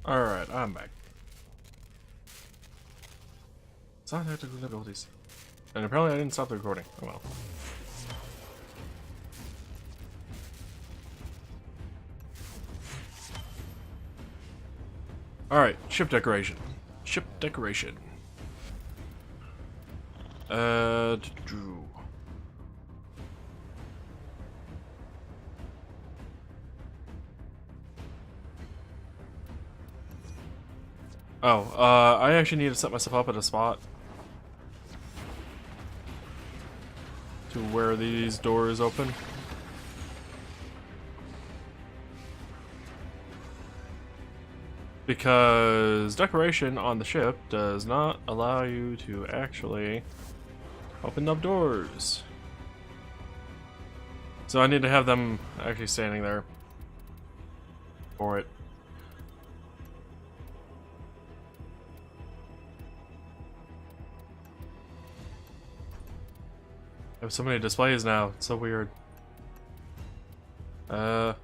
Alright, I'm back. It's not technical difficulties. And apparently I didn't stop the recording. Oh well. Alright, ship decoration. Ship decoration. Drew. Oh, I actually need to set myself up at a spot to where these doors open. Because decoration on the ship does not allow you to actually open up doors. So I need to have them actually standing there for it. I have so many displays now, it's so weird. Into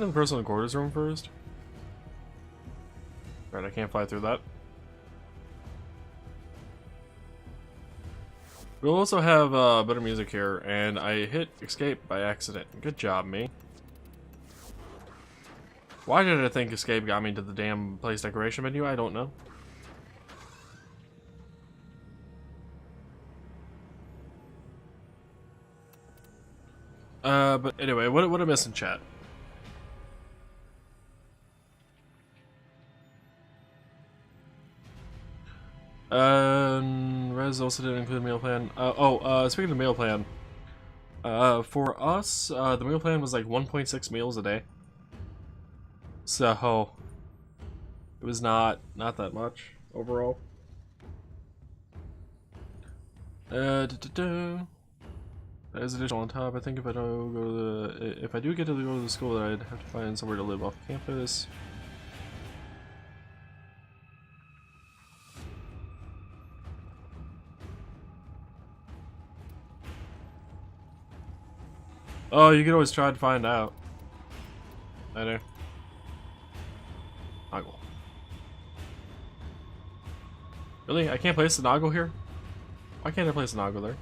the personal quarters room first. Right, I can't fly through that. We'll also have better music here, and I hit escape by accident. Good job, me. Why did I think escape got me to the damn place decoration menu? I don't know. But anyway, what am I missing, chat? Res also didn't include a meal plan. Speaking of meal plan, for us, the meal plan was like 1.6 meals a day. So it was not that much overall. That is additional on top. I think if I don't go to the, if I do get to go to the school, I'd have to find somewhere to live off campus. Oh, you can always try to find out. I know. Noggle. Really? I can't place the Noggle here? Why can't I place the Noggle there?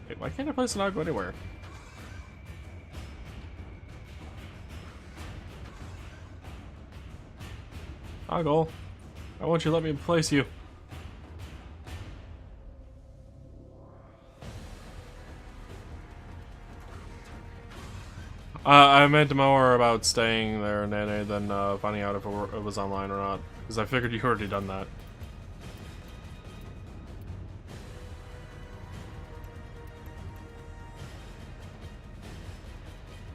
Wait, why can't I place the Noggle anywhere? Noggle, why won't you let me place you? I meant more about staying there, Nene, than finding out if it was online or not. Because I figured you already done that.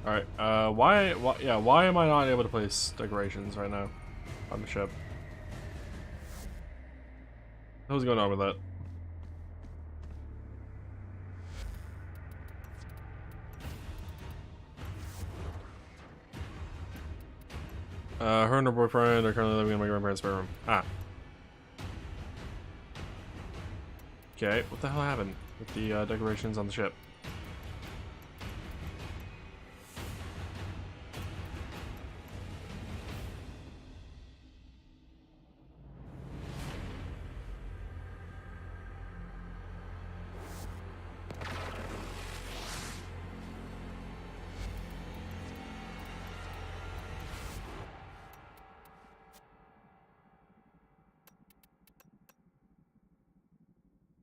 Alright, why am I not able to place decorations right now on the ship? What's going on with that? Her and her boyfriend are currently living in my grandparents' bedroom. Ah. Okay, what the hell happened with the decorations on the ship?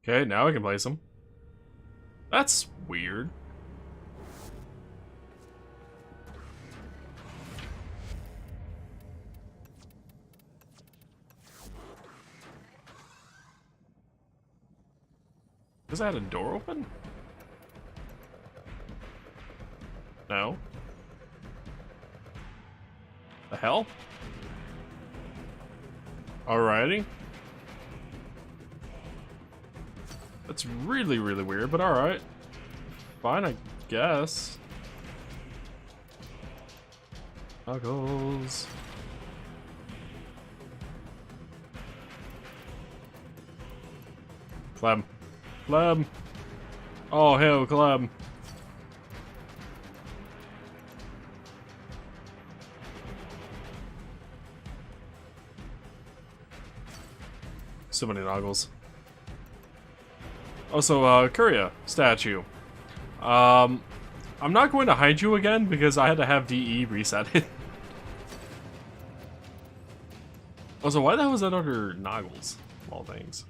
Okay, now I can place them. That's weird. Does that have a door open? No. The hell? Alrighty. That's really, really weird, but alright. Fine, I guess. Knuckles. Clem. Clem. Oh, hell, Clem. So many noggles. Also, Curia statue. I'm not going to hide you again because I had to have DE reset it. Also, why the hell was that under noggles? Of all things.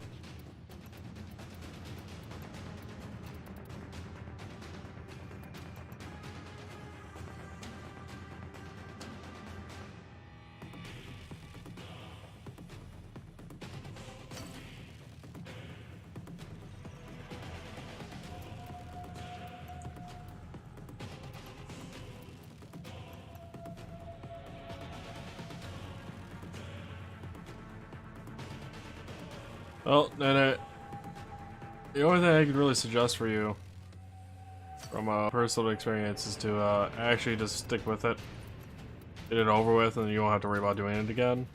Well, then the only thing I could really suggest for you from a personal experience is to actually just stick with it. Get it over with and you won't have to worry about doing it again.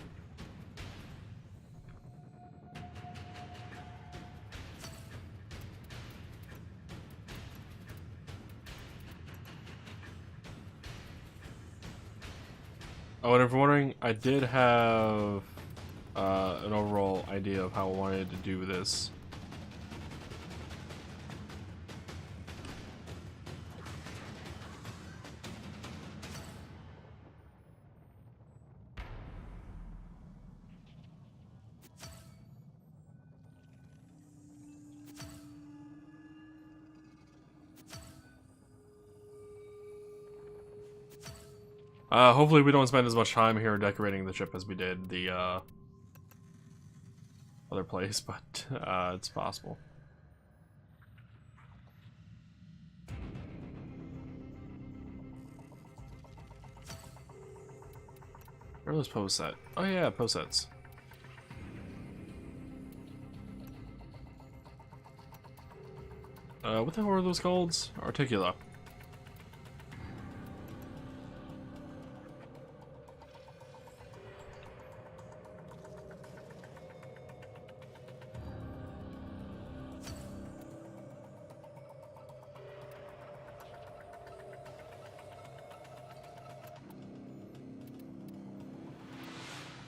Oh, and if you're wondering, I did have an overall idea of how I wanted to do this. Hopefully we don't spend as much time here decorating the ship as we did the other place, but it's possible. Where are those post set? Oh yeah, post sets. What the hell were those called? Articula.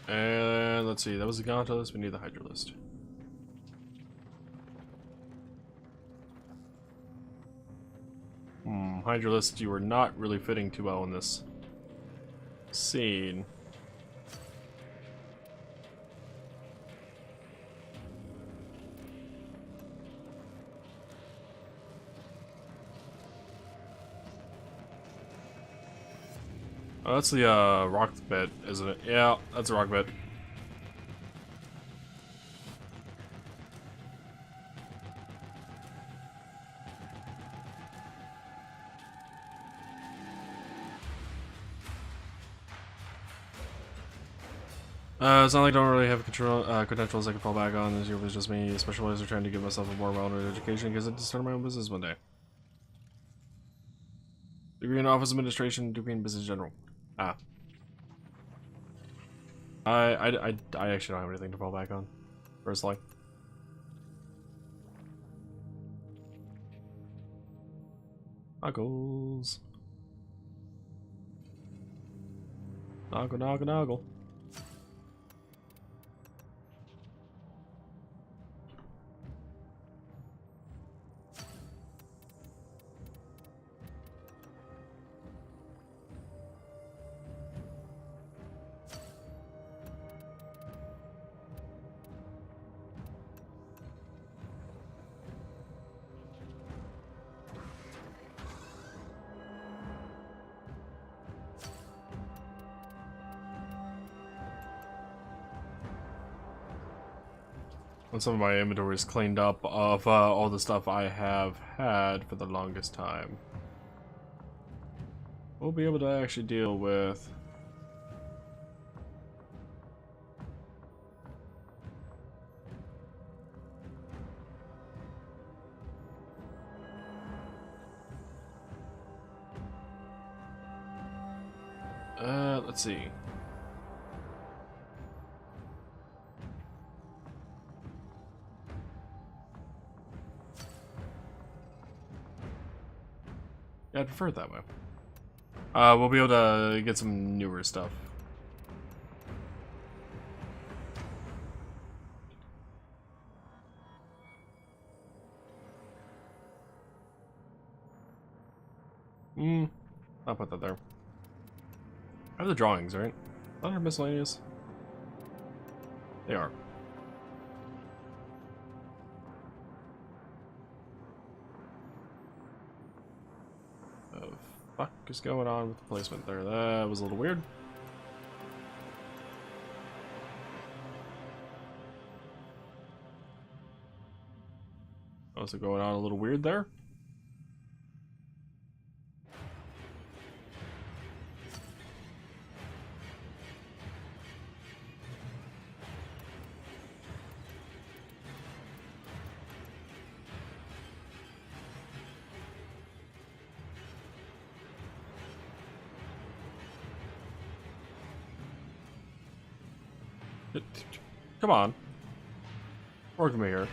And let's see, that was the Gontalist, we need the Hydralist. Hydralist, you are not really fitting too well in this scene. Oh, that's the rock bit, isn't it? Yeah, that's a rock bit. It's not like I don't really have credentials I can fall back on. This year was just me. Specialized trying to give myself a more well-rounded education because I just started my own business one day. Degree in Office Administration, degree in Business General. Ah. I actually don't have anything to fall back on, personally. Noggles. Noggle, noggle, noggle. When some of my inventory is cleaned up of all the stuff I have had for the longest time, we'll be able to actually deal with let's see. Yeah, I'd prefer it that way. We'll be able to get some newer stuff. I'll put that there. I have the drawings, right? Are they miscellaneous? They are. The fuck is going on with the placement there? That was a little weird. Also going on a little weird there. Come on. Work with me here.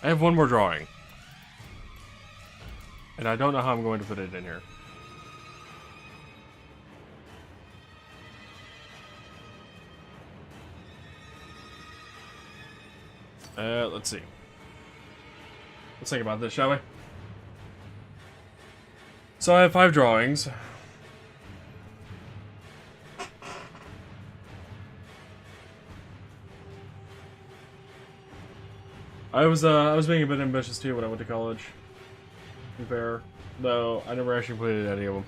I have one more drawing. And I don't know how I'm going to fit it in here. Let's see. Let's think about this, shall we? So I have 5 drawings. I was being a bit ambitious too when I went to college. To be fair, though I never actually completed any of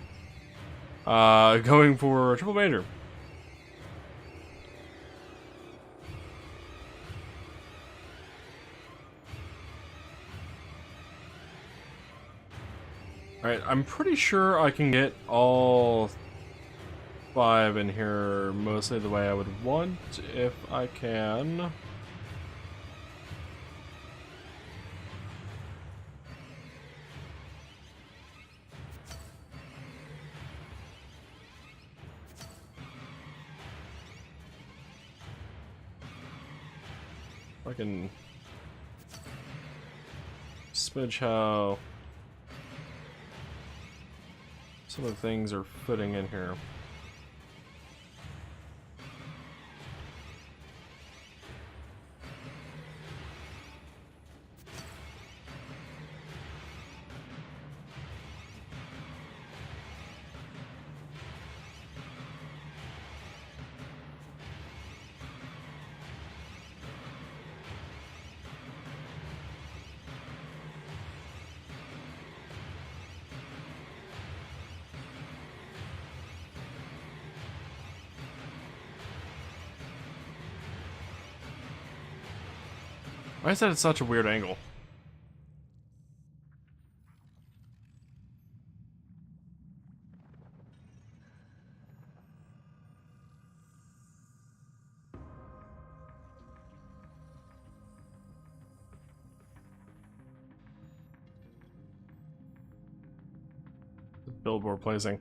them. Going for a triple major. Alright, I'm pretty sure I can get all 5 in here mostly the way I would want if I can. I can smidge how some of the things are fitting in here. Why is that at such a weird angle? Billboard placing.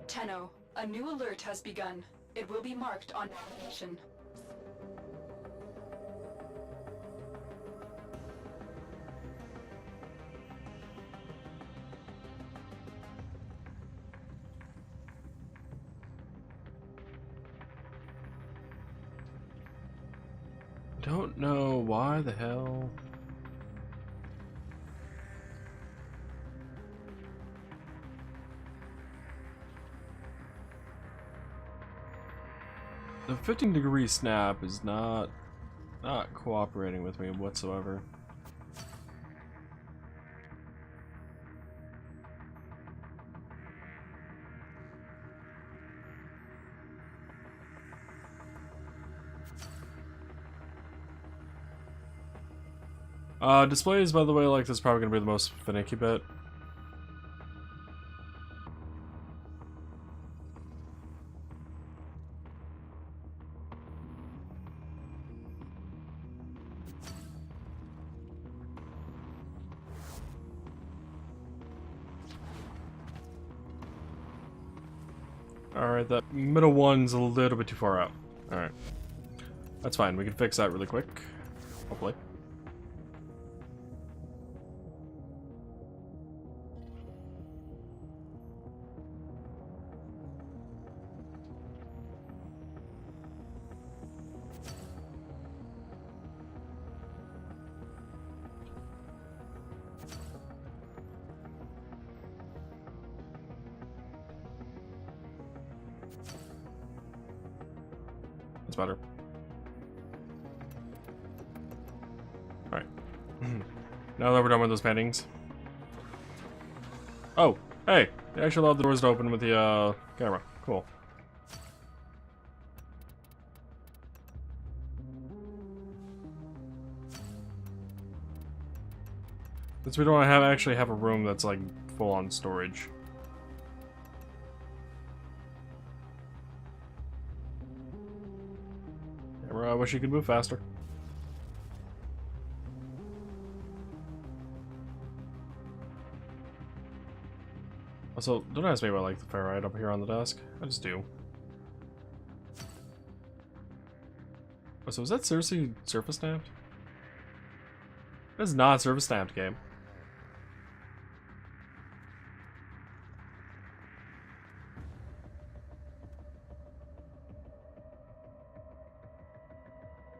Tenno, a new alert has begun. It will be marked on navigation. Don't know why the hell. The 15-degree snap is not not cooperating with me whatsoever. Displays, by the way, like this is probably gonna be the most finicky bit. Alright, that middle one's a little bit too far out. Alright. That's fine, we can fix that really quick. Hopefully. That's better. Alright. Now that we're done with those paintings. Oh, hey! They actually allowed the doors to open with the camera. Cool. Since we don't actually have a room that's like full on storage. I wish you could move faster. Also, don't ask me about like the ferrite up here on the desk. I just do. Oh, so is that seriously surface stamped? That's not surface stamped, game.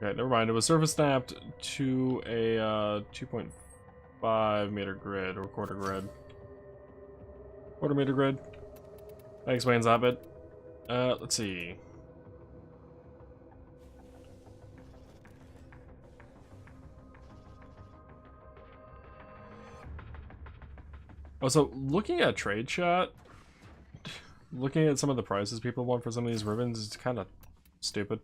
Okay, never mind. It was surface stamped to a 2.5 meter grid or quarter grid. Quarter meter grid. That explains that bit. Let's see. Oh, so looking at trade chat, looking at some of the prices people want for some of these ribbons, it's kind of stupid.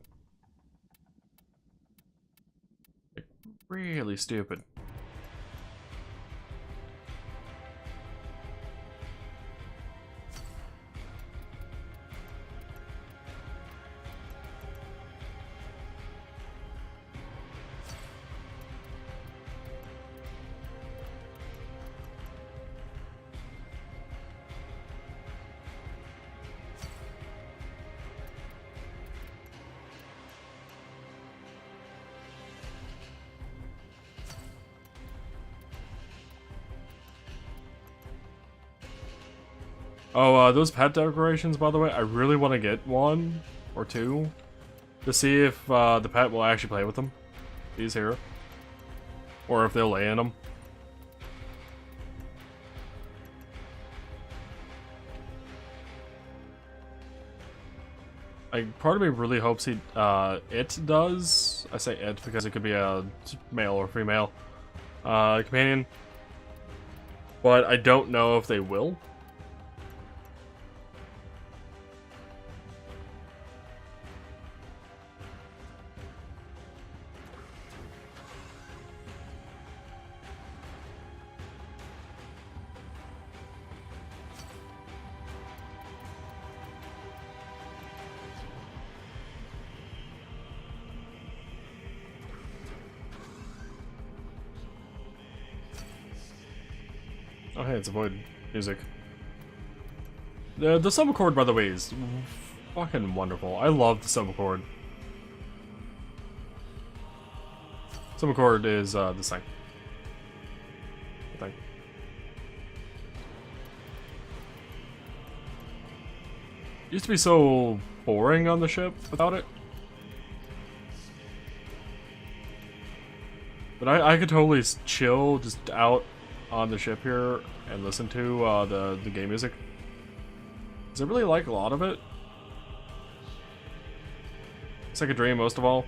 Like, really stupid. Oh, those pet decorations, by the way, I really want to get one or two to see if the pet will actually play with them. These here. Or if they'll lay in them. Part of me really hopes it does. I say it because it could be a male or female companion. But I don't know if they will. Oh hey, it's a void music. The sub chord, by the way, is fucking wonderful. I love the sub chord. Sub chord is this thing. The thing. Used to be so boring on the ship without it. But I could totally chill just out on the ship here and listen to the game music. 'Cause I really like a lot of it. It's like a dream most of all.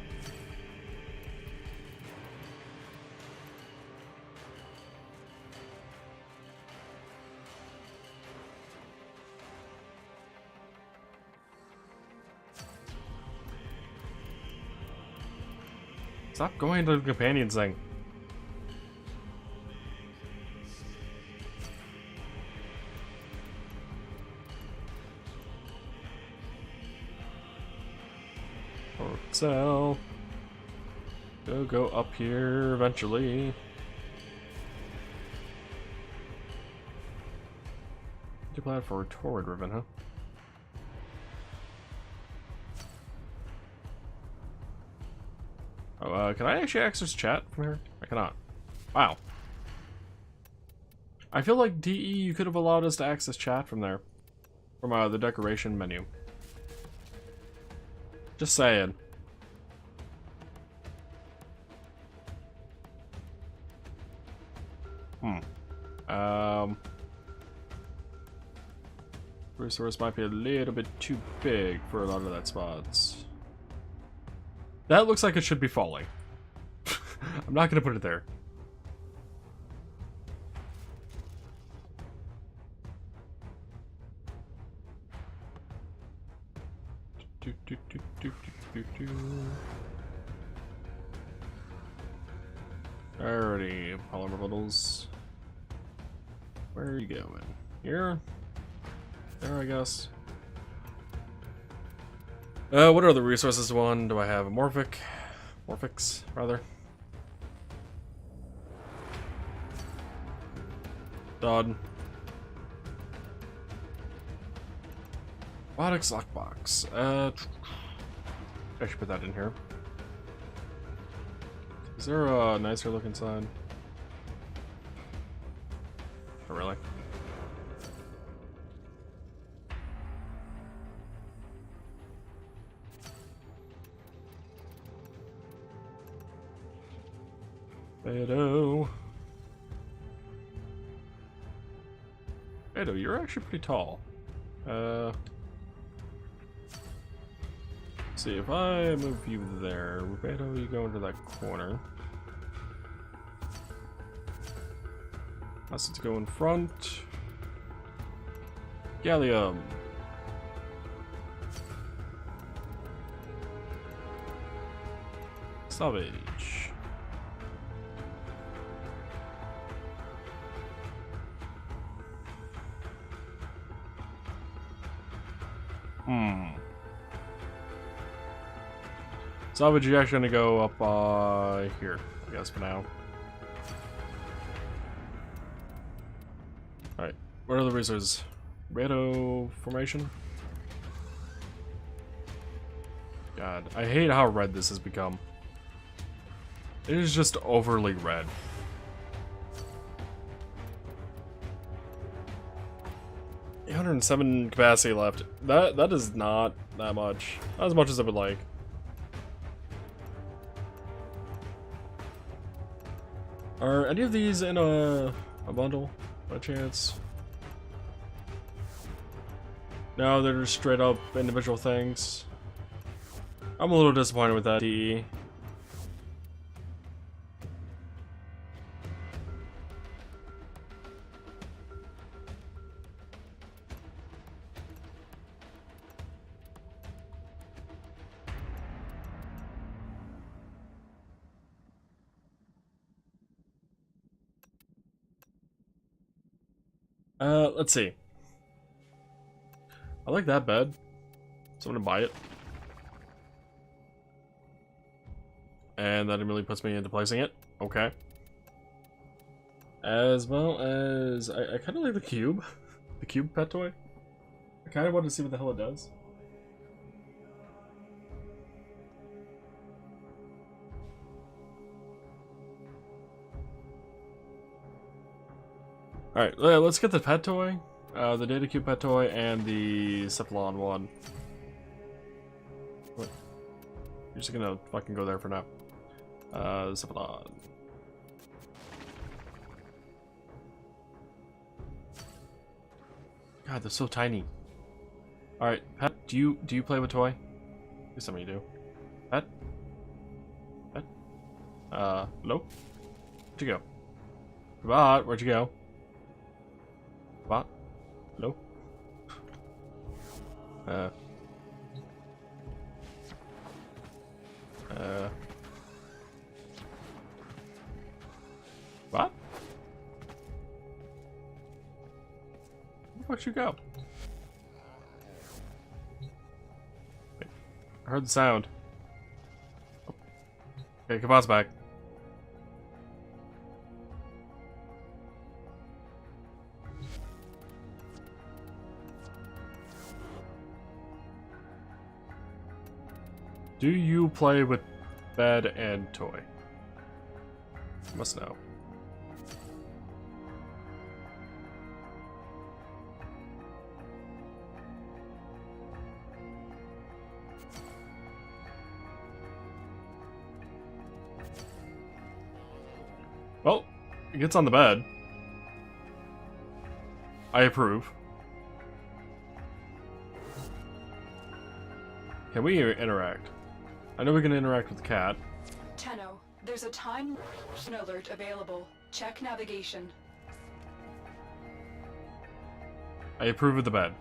Stop going to the companions thing. Excel. Go up here eventually. You plan for a torrid ribbon, huh? Oh, can I actually access chat from here? I cannot. Wow. I feel like DE, you could have allowed us to access chat from there. From the decoration menu. Just saying. Resource might be a little bit too big for a lot of that spots. That looks like it should be falling. I'm not gonna put it there. Alrighty, polymer bundles. Where are you going? Here? There, I guess. What are the resources? One, do I have a Morphix, rather. Done. Robotics lockbox. I should put that in here. Is there a nicer looking sign? Oh, really? Beto. Beto, you're actually pretty tall. Let's see, if I move you there, Beto, you go into that corner. Has to go in front. Gallium. Salvage. Salvage is actually gonna go up here, I guess, for now. Alright, what are the resources? Rado formation? God, I hate how red this has become. It is just overly red. $807 capacity left. That is not that much. Not as much as I would like. Are any of these in a bundle, by chance? No, they're just straight up individual things. I'm a little disappointed with that, DE. Let's see. I like that bed. So I'm gonna buy it. And that immediately puts me into placing it. Okay. As well as... I kind of like the cube. The cube pet toy. I kind of want to see what the hell it does. Alright, let's get the pet toy. The Data Cube pet toy and the Cephalon one. What? You're just gonna fucking go there for now. Cephalon. God, they're so tiny. Alright, Pet, do you play with toy? Maybe some of you do. Pet? Pet? Hello? Where'd you go? Robot, where'd you go? What? Hello? fuck you go? Wait, I heard the sound. Okay, Kabot's back. Do you play with bed and toy? Must know. Well, it gets on the bed. I approve. Can we interact? I know we can interact with the cat. Tenno, there's a time alert available. Check navigation. I approve of the bed.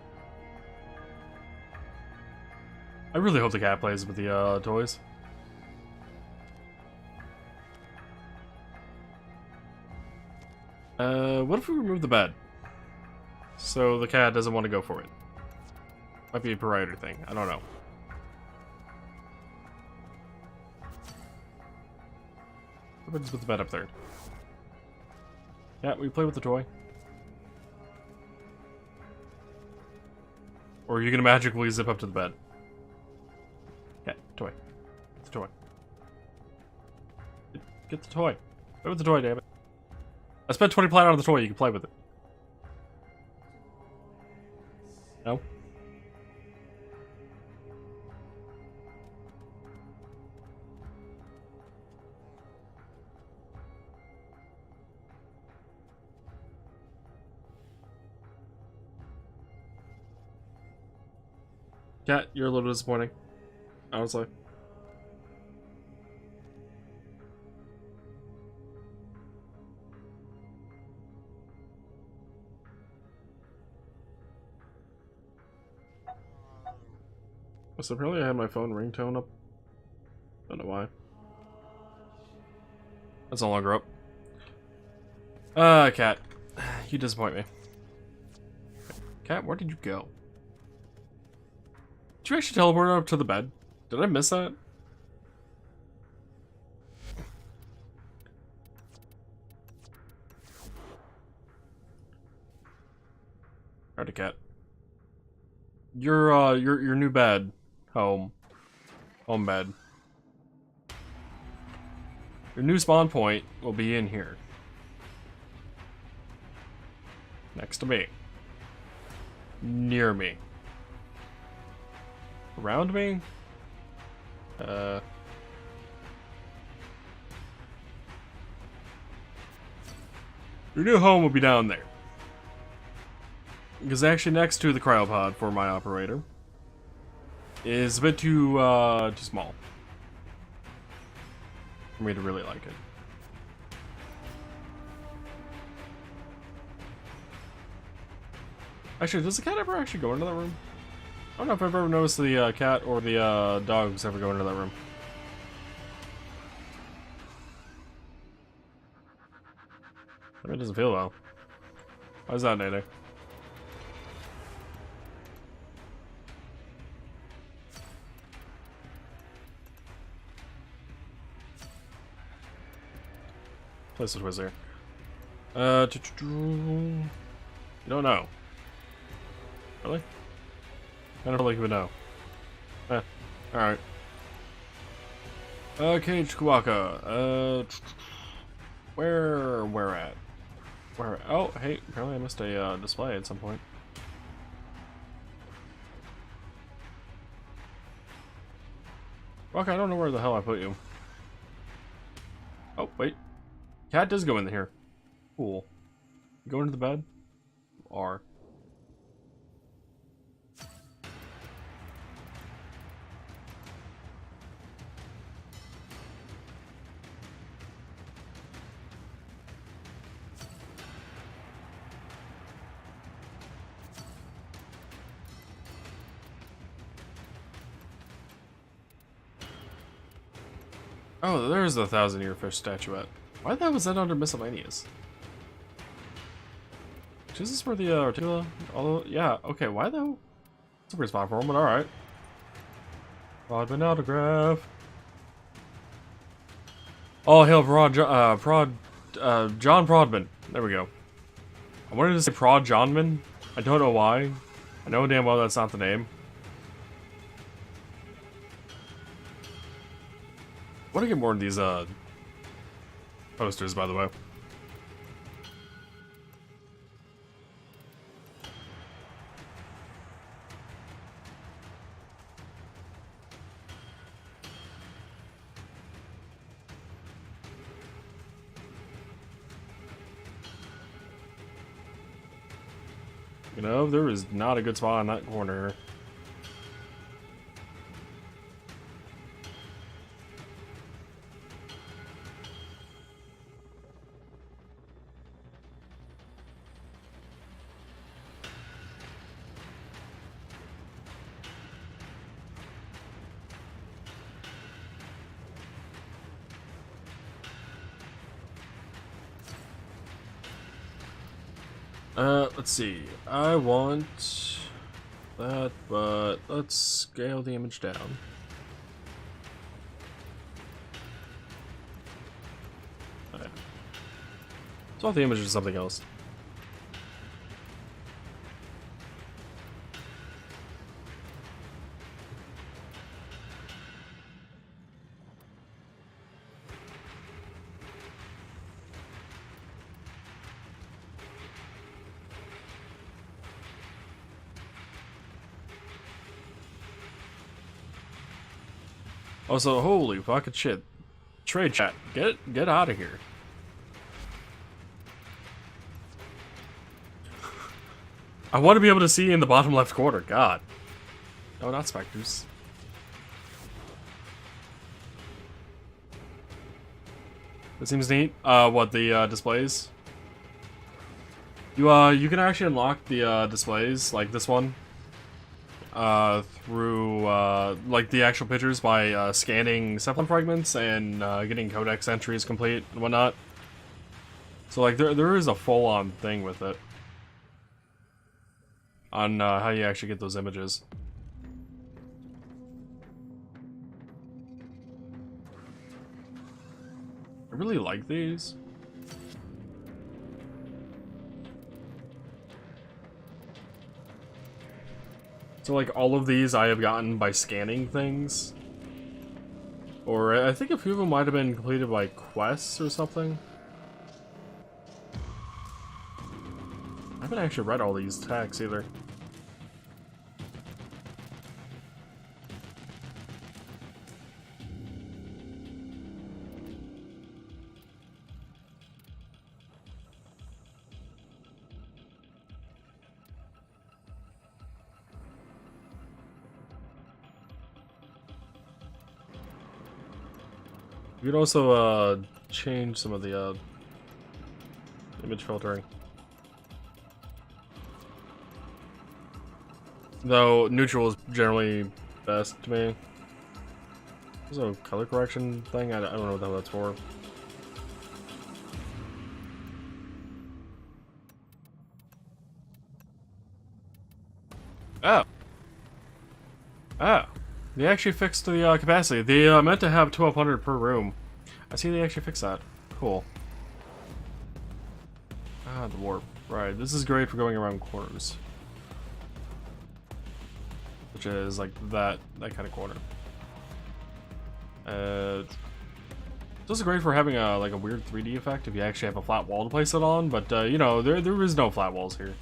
I really hope the cat plays with the toys. What if we remove the bed? So the cat doesn't want to go for it. Might be a provider thing. I don't know. What if I just put the bed up there? Yeah, we play with the toy. Or are you gonna magically zip up to the bed? Yeah, toy. It's a toy. Get the toy. Play with the toy, damn it. I spent 20 plat on the toy, you can play with it. No? Cat, you're a little disappointing. Honestly. So apparently I had my phone ringtone up. Don't know why. That's no longer up. Cat. You disappoint me. Cat, where did you go? Did you actually teleport up to the bed? Did I miss that? Alright, cat. Your new bed. Home bed. Your new spawn point will be in here. Next to me. Near me. Around me? Your new home will be down there. Because actually next to the cryopod for my operator is a bit too small for me to really like it. Actually, does the cat ever actually go into that room? I don't know if I've ever noticed the cat or the dogs ever go into that room. It doesn't feel well. Why is that, Nene? Place the Twizzler. You don't know. Really? I don't like you would know. Alright. Cage Kuwaka. Where at? Where? Oh, hey, apparently I missed a display at some point. Okay, I don't know where the hell I put you. Oh, wait. Cat does go in here. Cool. You go into the bed? R. Oh, there's the 1,000-year fish statuette. Why the hell was that under miscellaneous? Is this where the Reticula? Although, yeah, okay, why though? It's a weird spot for him, but alright. Prodman autograph. Oh, hail John Prodman. There we go. I wanted to say Prod Johnman. I don't know why. I know damn well that's not the name. I want to get more of these posters, by the way. You know, there is not a good spot in that corner. Let's see. I want that, but let's scale the image down. Alright. Swap the image to something else. Also, holy fucking shit. Trade chat, get out of here. I want to be able to see in the bottom left corner, god. No, not specters. That seems neat. What, the displays? You can actually unlock the displays, like this one. Through like the actual pictures by scanning cephalon fragments and getting codex entries complete and whatnot. So like there is a full-on thing with it on how you actually get those images. I really like these. So like all of these I have gotten by scanning things. Or I think a few of them might have been completed by quests or something. I haven't actually read all these texts either. You could also change some of the image filtering. Though neutral is generally best to me. There's a color correction thing. I don't know what the hell that's for. Oh. Oh. They actually fixed the capacity. They meant to have 1200 per room. I see they actually fixed that. Cool. Ah, the warp. Right, this is great for going around corners. Which is like that kind of corner. This is great for having a like a weird 3D effect if you actually have a flat wall to place it on, but you know, there is no flat walls here.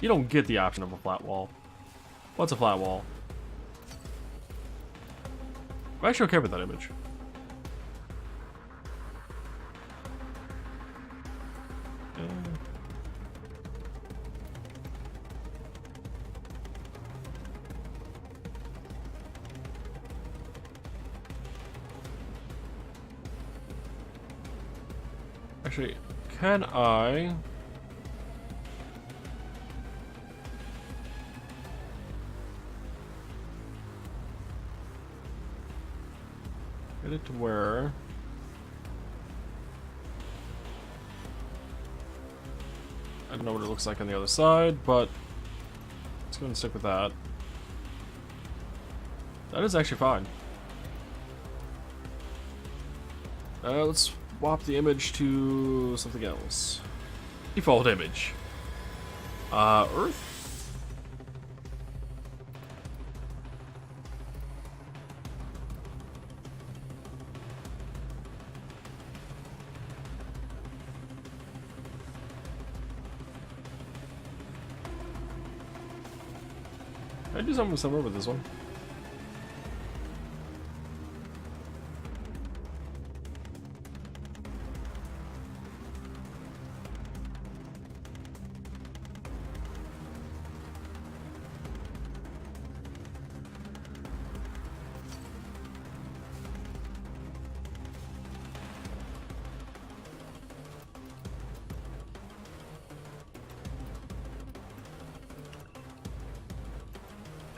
You don't get the option of a flat wall. What's a flat wall? I'm actually okay with that image. Actually, can I... get it to where... I don't know what it looks like on the other side, but let's go and stick with that. That is actually fine. Let's swap the image to something else. Default image. Earth? Can I do something similar with this one?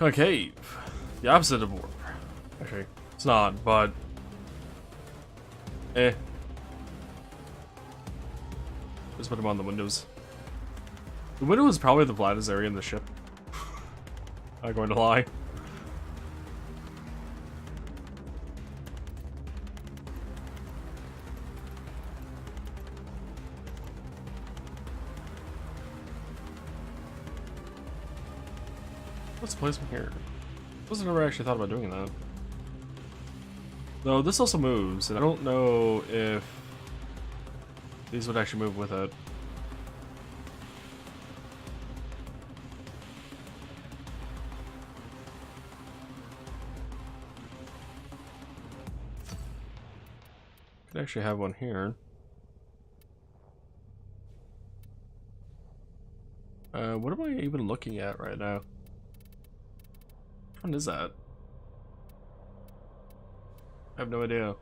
A cave. The opposite of warp. Actually, it's not, but... Just put them on the windows. The window is probably the flattest area in the ship. Not going to lie. What's the placement here? I wasn't ever actually thought about doing that. Though this also moves, and I don't know if these would actually move with it. Could actually have one here. What am I even looking at right now? Which one is that? I have no idea.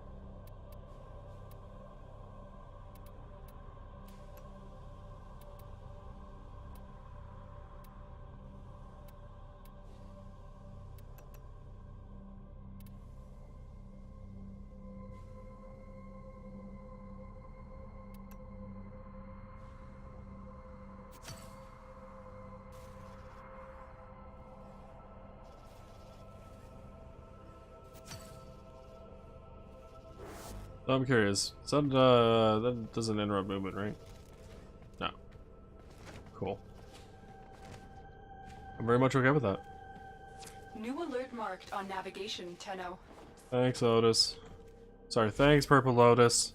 I'm curious. So that doesn't interrupt movement, right? No. Cool. I'm very much okay with that. New alert marked on navigation, Tenno. Thanks, Lotus. Sorry, thanks, Purple Lotus.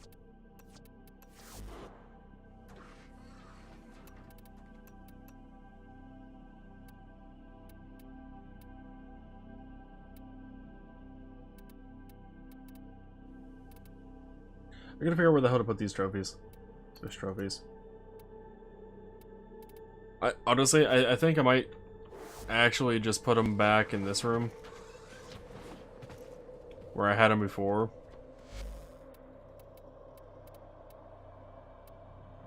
I gotta figure out where the hell to put these trophies. There's trophies. Honestly, I think I might actually just put them back in this room where I had them before.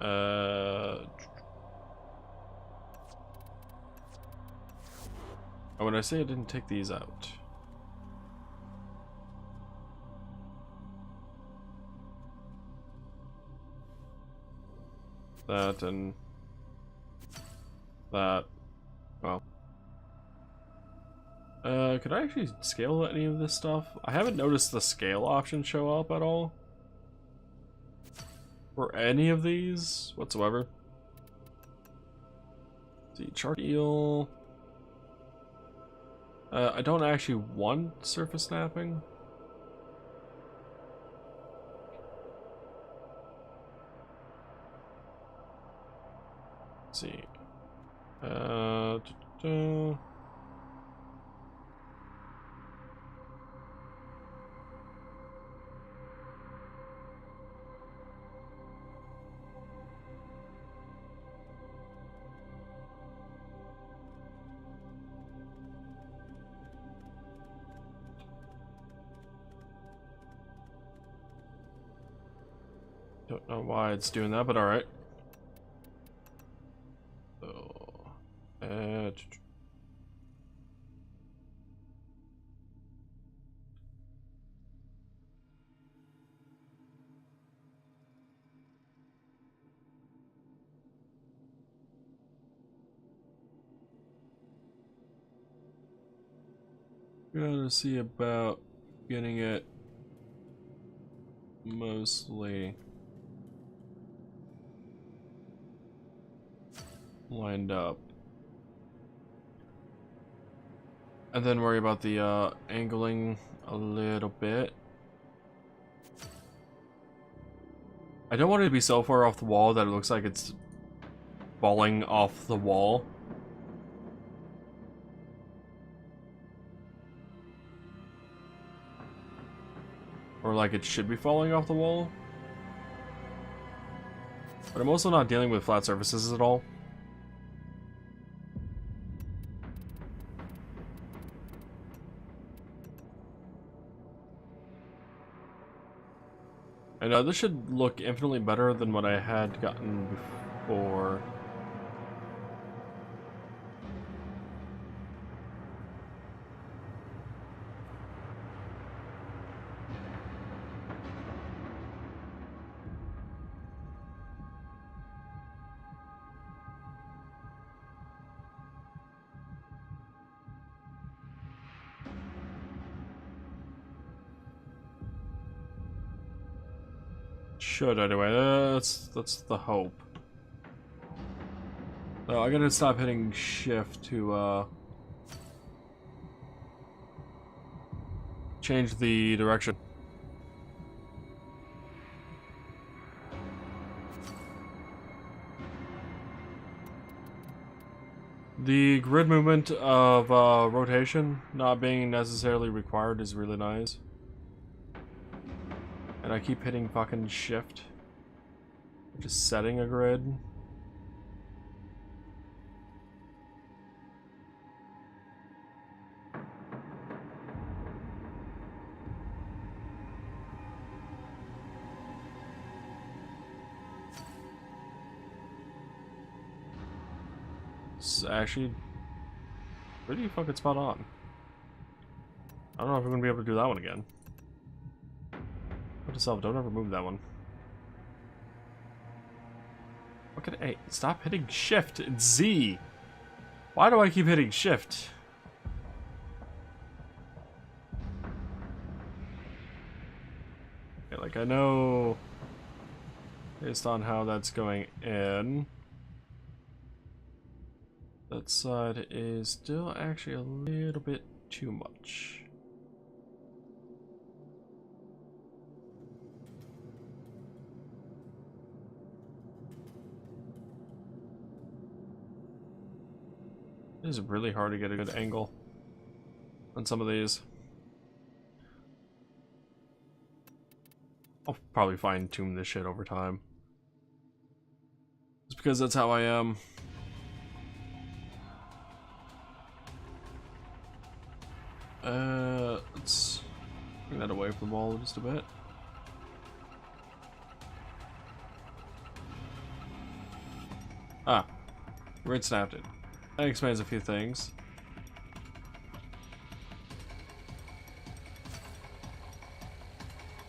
Oh, when I say I didn't take these out. That and that. Well. Could I actually scale any of this stuff? I haven't noticed the scale option show up at all. For any of these whatsoever. Let's see, chart eel. I don't actually want surface snapping. Let's see. Don't know why it's doing that, but alright. So, Gotta see about getting it mostly lined up. And then worry about the angling a little bit. I don't want it to be so far off the wall that it looks like it's falling off the wall. Or like it should be falling off the wall. But I'm also not dealing with flat surfaces at all. And this should look infinitely better than what I had gotten before. Should anyway. That's the hope. So I gotta stop hitting shift to change the direction. The grid movement of rotation not being necessarily required is really nice. And I keep hitting fucking shift. Just setting a grid. It's actually pretty fucking spot on. I don't know if we're gonna be able to do that one again. Put yourself, don't ever move that one. Look at A. Stop hitting shift. It's Z. Why do I keep hitting shift? Okay, like I know based on how that's going in. That side is still actually a little bit too much. It is really hard to get a good angle on some of these. I'll probably fine-tune this shit over time. Just because that's how I am. Let's bring that away from the wall just a bit. Ah, grid snapped it. That explains a few things.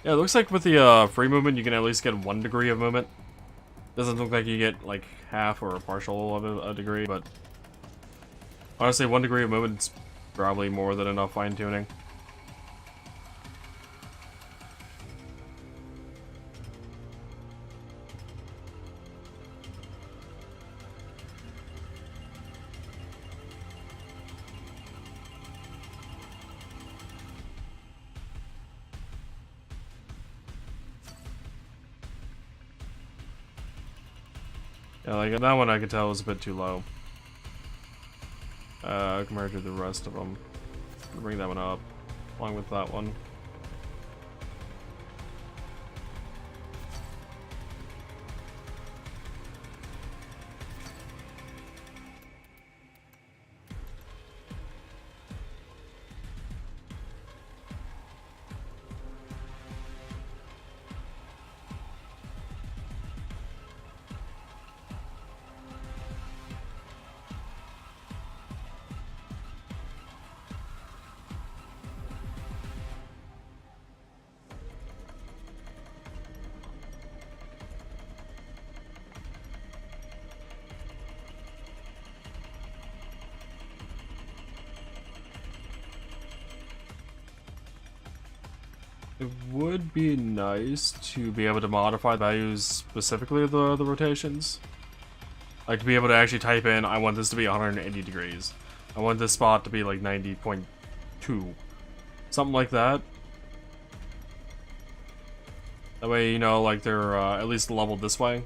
Yeah, it looks like with the free movement, you can at least get 1 degree of movement. Doesn't look like you get like half or a partial of a degree, but honestly, 1 degree of movement is probably more than enough fine-tuning. Yeah, like that one I could tell was a bit too low. Compared to the rest of them. Bring that one up, along with that one. It would be nice to be able to modify the values specifically of the rotations. Like to be able to actually type in, I want this to be 180 degrees. I want this spot to be like 90.2. Something like that. That way, you know, like they're at least leveled this way.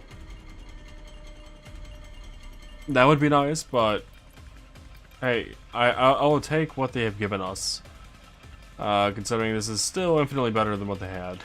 That would be nice, but hey, I will take what they have given us. Considering this is still infinitely better than what they had.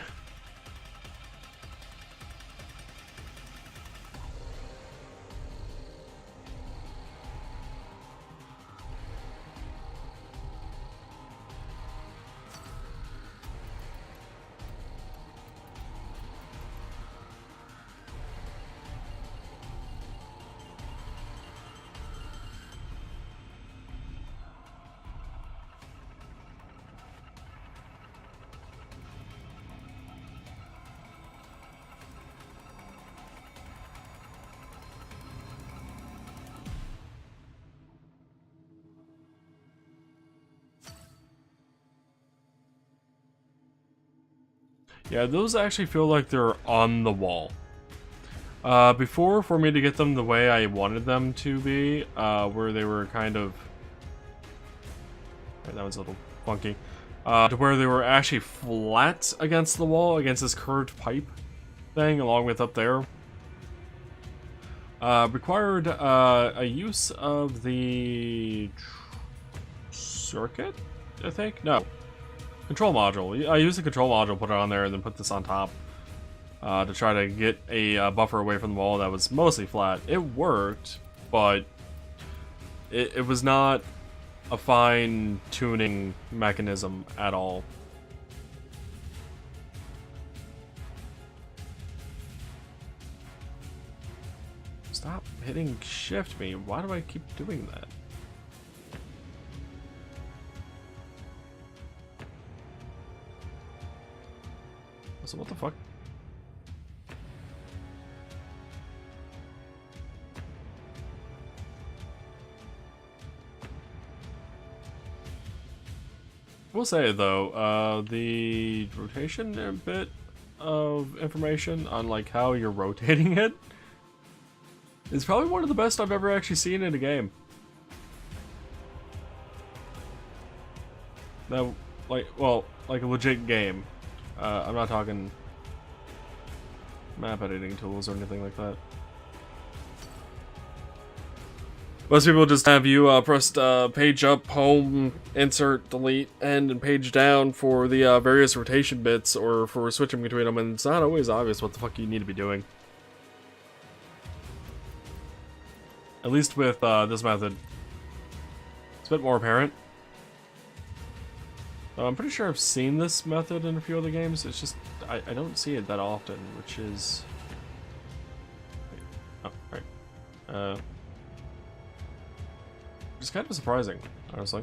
Yeah, those actually feel like they're on the wall. Before, for me to get them the way I wanted them to be, where they were kind of... Right, that was a little funky. To where they were actually flat against the wall, against this curved pipe thing, along with up there. Required a use of the circuit, I think? No. Control module. I used the control module, put it on there, and then put this on top to try to get a buffer away from the wall that was mostly flat. It worked, but it was not a fine-tuning mechanism at all. Stop hitting shift me. Why do I keep doing that? So what the fuck? We'll say though, the rotation, a bit of information on like how you're rotating it is probably one of the best I've ever actually seen in a game. That, like, well, like a legit game. I'm not talking map editing tools or anything like that. Most people just have you press page up, home, insert, delete, end, and page down for the various rotation bits or for switching between them, and it's not always obvious what the fuck you need to be doing. At least with this method. It's a bit more apparent. I'm pretty sure I've seen this method in a few other games. It's just, I don't see it that often, which is... Wait. Oh, right. It's kind of surprising, honestly.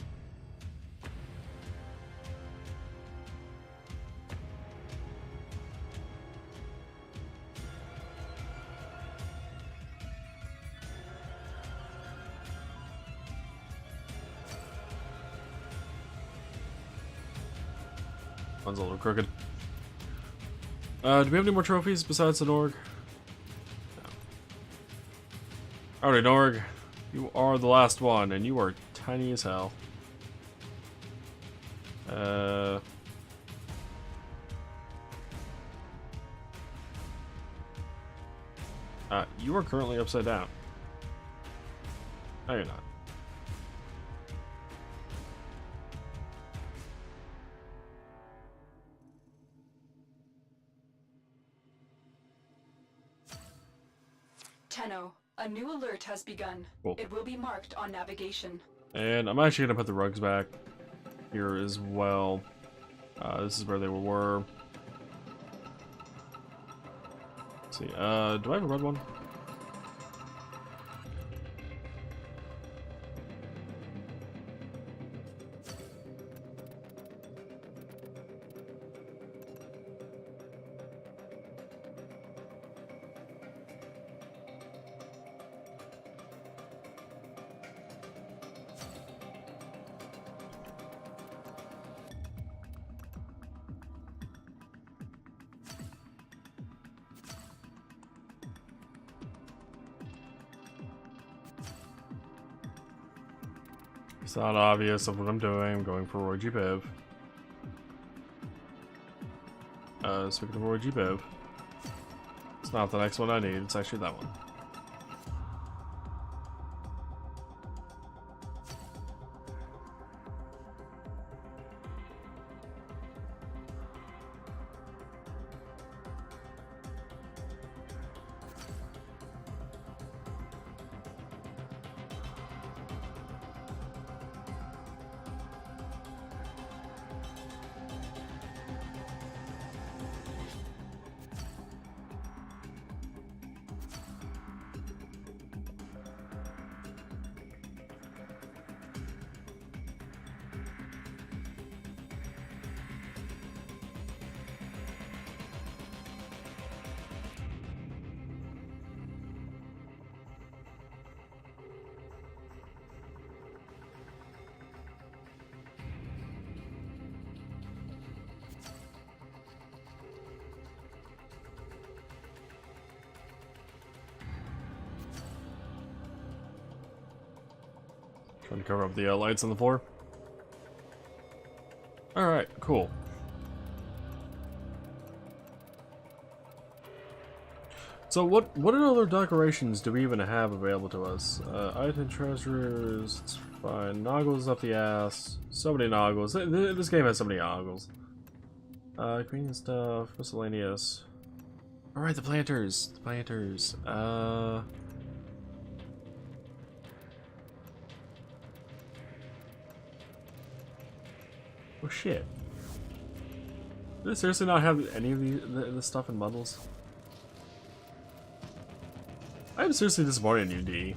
One's a little crooked. Do we have any more trophies besides the Norg? No. Alright, Norg. You are the last one, and you are tiny as hell. You are currently upside down. No, you're not. Tenno, a new alert has begun. Cool. It will be marked on navigation. And I'm actually gonna put the rugs back here as well. This is where they were. Let's see, do I have a red one? It's not obvious of what I'm doing. I'm going for Roy G. Biv. Speaking of Roy G. Biv, it's not the next one I need, it's actually that one. Trying to cover up the lights on the floor. Alright, cool. So what other decorations do we even have available to us? Item treasures, it's fine. Noggles up the ass. So many noggles. This game has so many noggles. Green stuff, miscellaneous. Alright, the planters. The planters. Oh shit. Did it seriously not have any of the stuff in bundles? I'm seriously disappointed in you, D.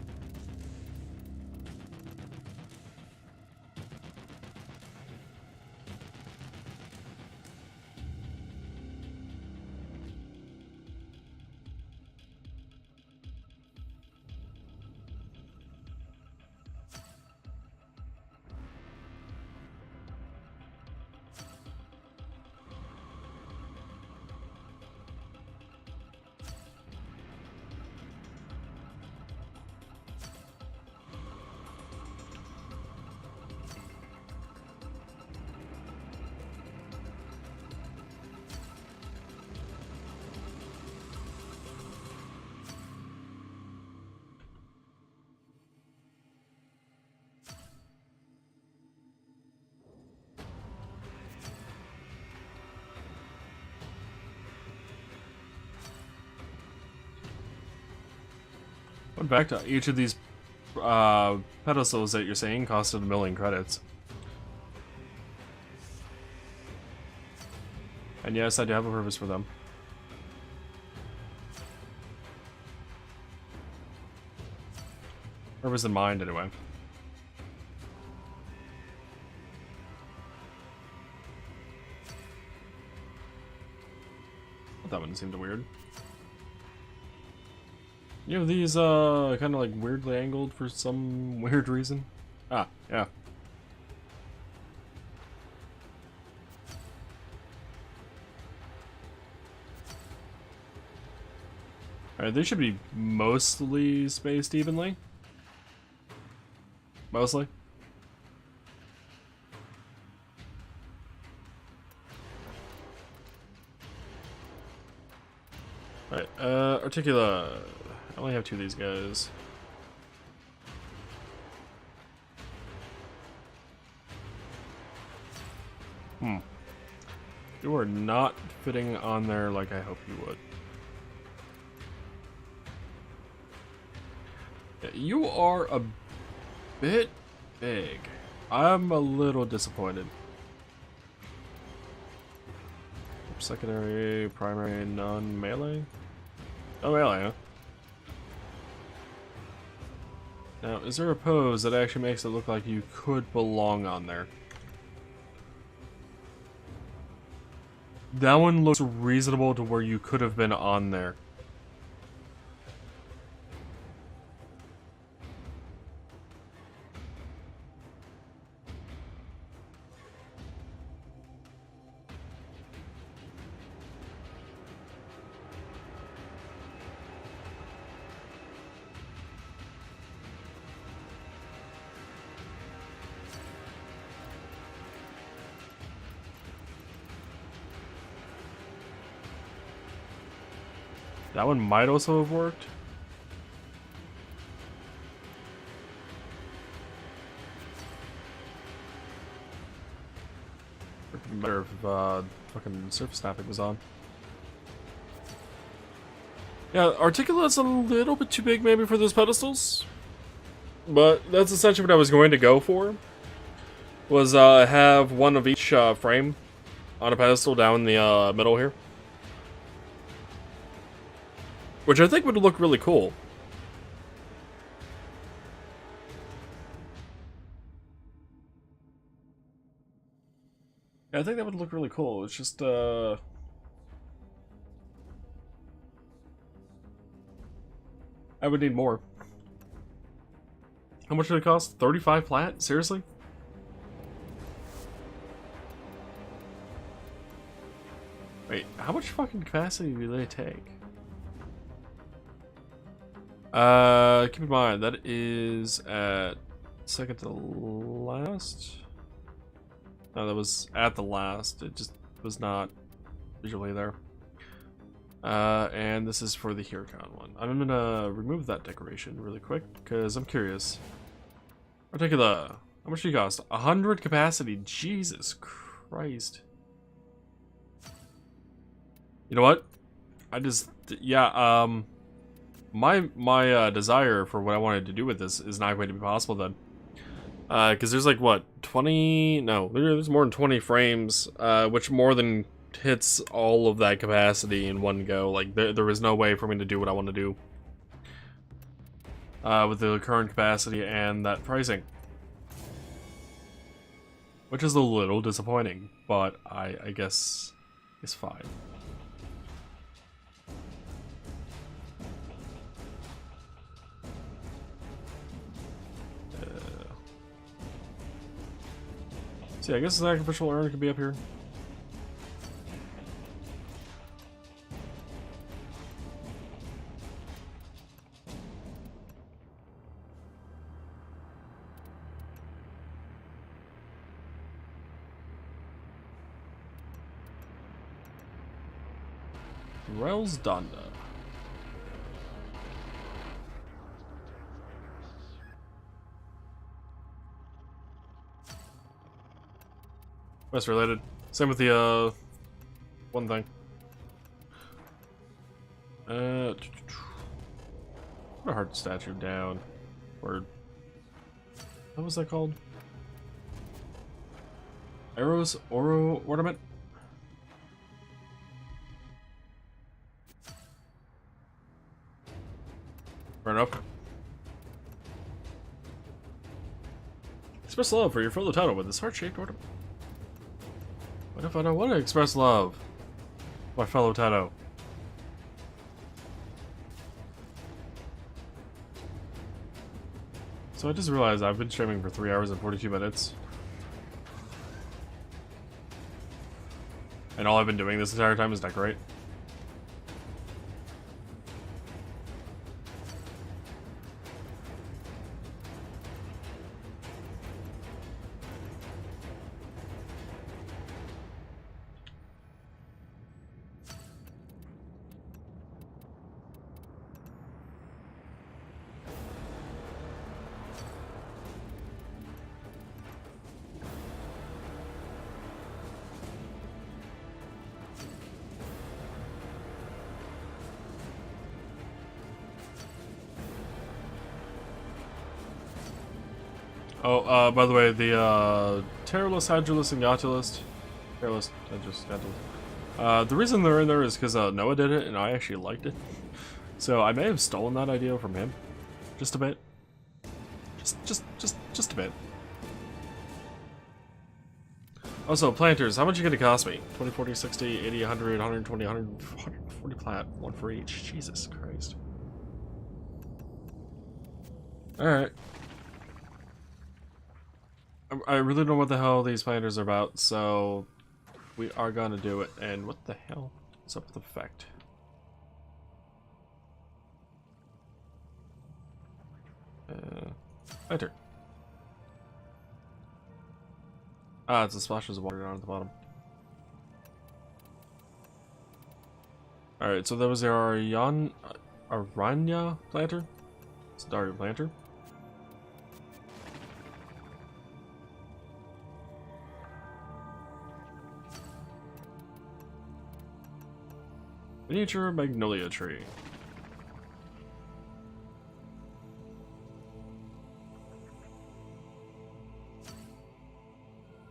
Went back to each of these pedestals that you're saying costed 1 million credits. And yes, I do have a purpose for them. Purpose in mind, anyway. That one seemed weird. You know these kind of like weirdly angled for some weird reason? Ah, yeah. Alright, they should be mostly spaced evenly. Mostly. Alright, Articula. I only have 2 of these guys. You are not fitting on there like I hope you would. Yeah, you are a bit big. I'm a little disappointed. Secondary, primary, non-melee? Oh, melee, huh? Now, is there a pose that actually makes it look like you could belong on there? That one looks reasonable to where you could have been on there. That one might also have worked. Would be better if fucking surface snapping was on. Yeah, Articulate's a little bit too big maybe for those pedestals. But that's essentially what I was going to go for. Was have one of each frame on a pedestal down the middle here. Which I think would look really cool. Yeah, I think that would look really cool. It's just, I would need more. How much did it cost? 35 plat? Seriously? Wait, how much fucking capacity do they take? Keep in mind, that is at second to last. No, that was at the last. It just was not visually there. And this is for the Huracan one. I'm gonna remove that decoration really quick, because I'm curious. Articula, how much do you cost? 100 capacity, Jesus Christ. You know what? My desire for what I wanted to do with this is not going to be possible then. Because there's like, what, 20? No, there's more than 20 frames, which more than hits all of that capacity in one go. Like, there is no way for me to do what I want to do. With the current capacity and that pricing. Which is a little disappointing, but I guess it's fine. So yeah, I guess the sacrificial urn could be up here. Rels Donda. Quest related. Same with the one thing. Put a heart statue down. Word. What was that called? Arrows Oro ornament? Fair enough. Express love for your fellow title with this heart-shaped ornament. What if I don't want to express love? My fellow Tato. So I just realized I've been streaming for 3 hours and 42 minutes. And all I've been doing this entire time is decorate. Oh, by the way, the Terrorless, Hydroless, and Yautulus. Terrorless, Hydroless, Yautulus. The reason they're in there is because Noah did it, and I actually liked it. So I may have stolen that idea from him. Just a bit. Just a bit. Also, planters, how much are you gonna cost me? 20, 40, 60, 80, 100, 120, 140 plant. One for each. Jesus Christ. Alright. I really don't know what the hell these planters are about, so we are gonna do it. And what the hell is up with the effect? Enter. Ah, it's the splashes of water down at the bottom. Alright, so that was the Aranya planter? It's a Daria planter. Miniature magnolia tree.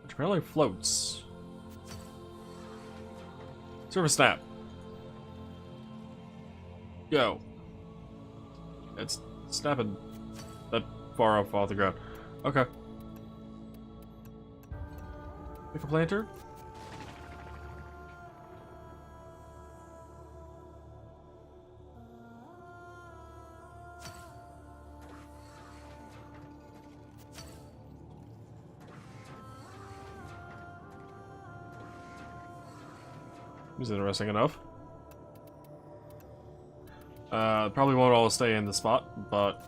Which apparently floats. Surface snap. Go. It's snapping that far up off the ground. Okay. Pick a planter. Is interesting enough. Probably won't all stay in the spot, but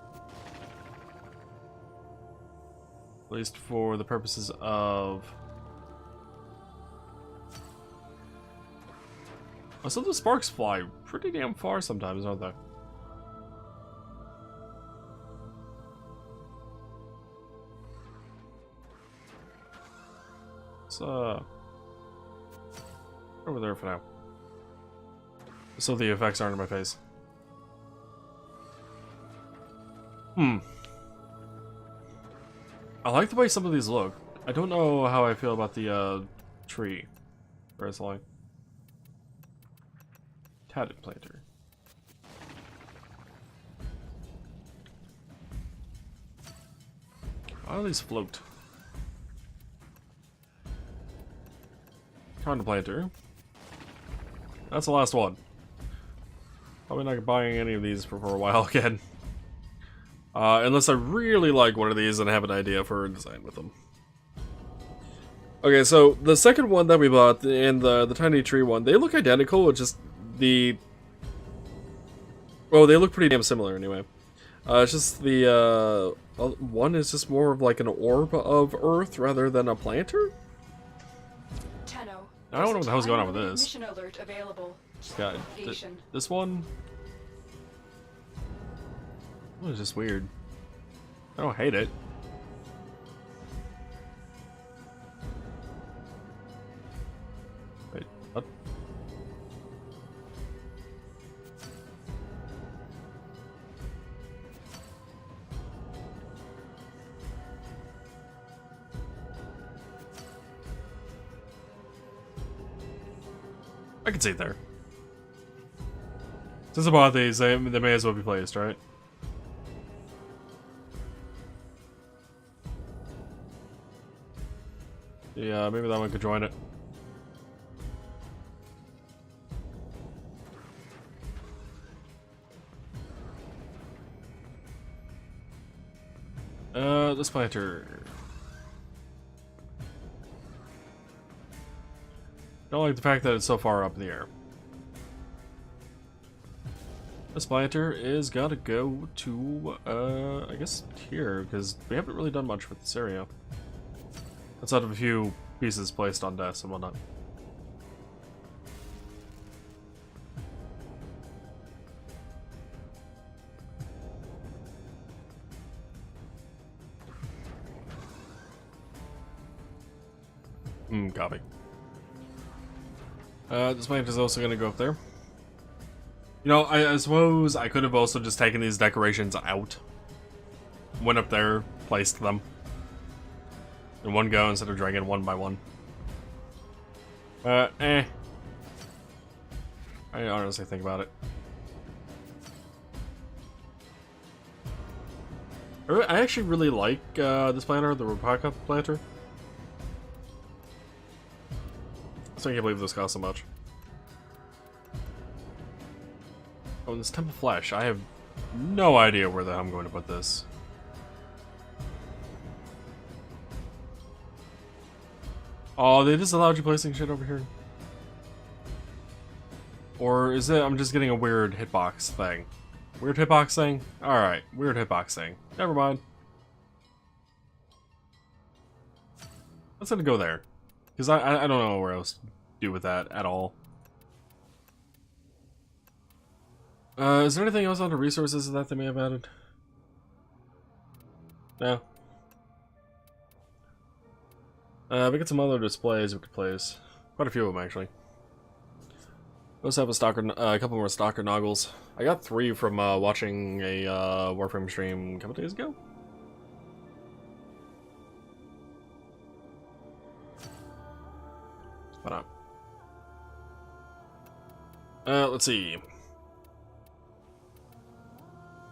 at least for the purposes of... Oh, so the sparks fly pretty damn far sometimes, don't they? So... over there for now. So the effects aren't in my face. I like the way some of these look. I don't know how I feel about the tree. Personally. Tatted planter. Why do these float? Tatted planter. That's the last one. Probably not buying any of these for a while again. Unless I really like one of these and have an idea for a design with them. Okay, so the second one that we bought and the tiny tree one, they look identical, it's just the... Well, they look pretty damn similar anyway. It's just the, one is just more of like an orb of earth rather than a planter? I don't know what the hell's going on with this. Mission alert available. Got this one. What is this weird? I don't hate it. Wait, what? I can see it there. Since I bought these, they may as well be placed, right? Yeah, maybe that one could join it. This planter. Don't like the fact that it's so far up in the air. This planter is gotta go to, I guess here, because we haven't really done much with this area. Outside of a few pieces placed on desks and whatnot. Copy. This plant is also gonna go up there. You know, I suppose I could have also just taken these decorations out. Went up there, placed them. In one go instead of dragging one by one. I honestly think about it. I actually really like this planter, the Rebecca planter. So I can't believe this cost so much. Oh, and this Temple Flesh. I have no idea where the hell I'm going to put this. Oh, they just allowed you placing shit over here? Or is it I'm just getting a weird hitbox thing? Weird hitbox thing? Alright, weird hitbox thing. Never mind. Let's go there. Because I don't know where else to do with that at all. Is there anything else under resources that they may have added? No. We got some other displays we could place. Quite a few of them, actually. We also have a couple more stalker noggles. I got 3 from watching a Warframe stream a couple days ago. Why not? Let's see.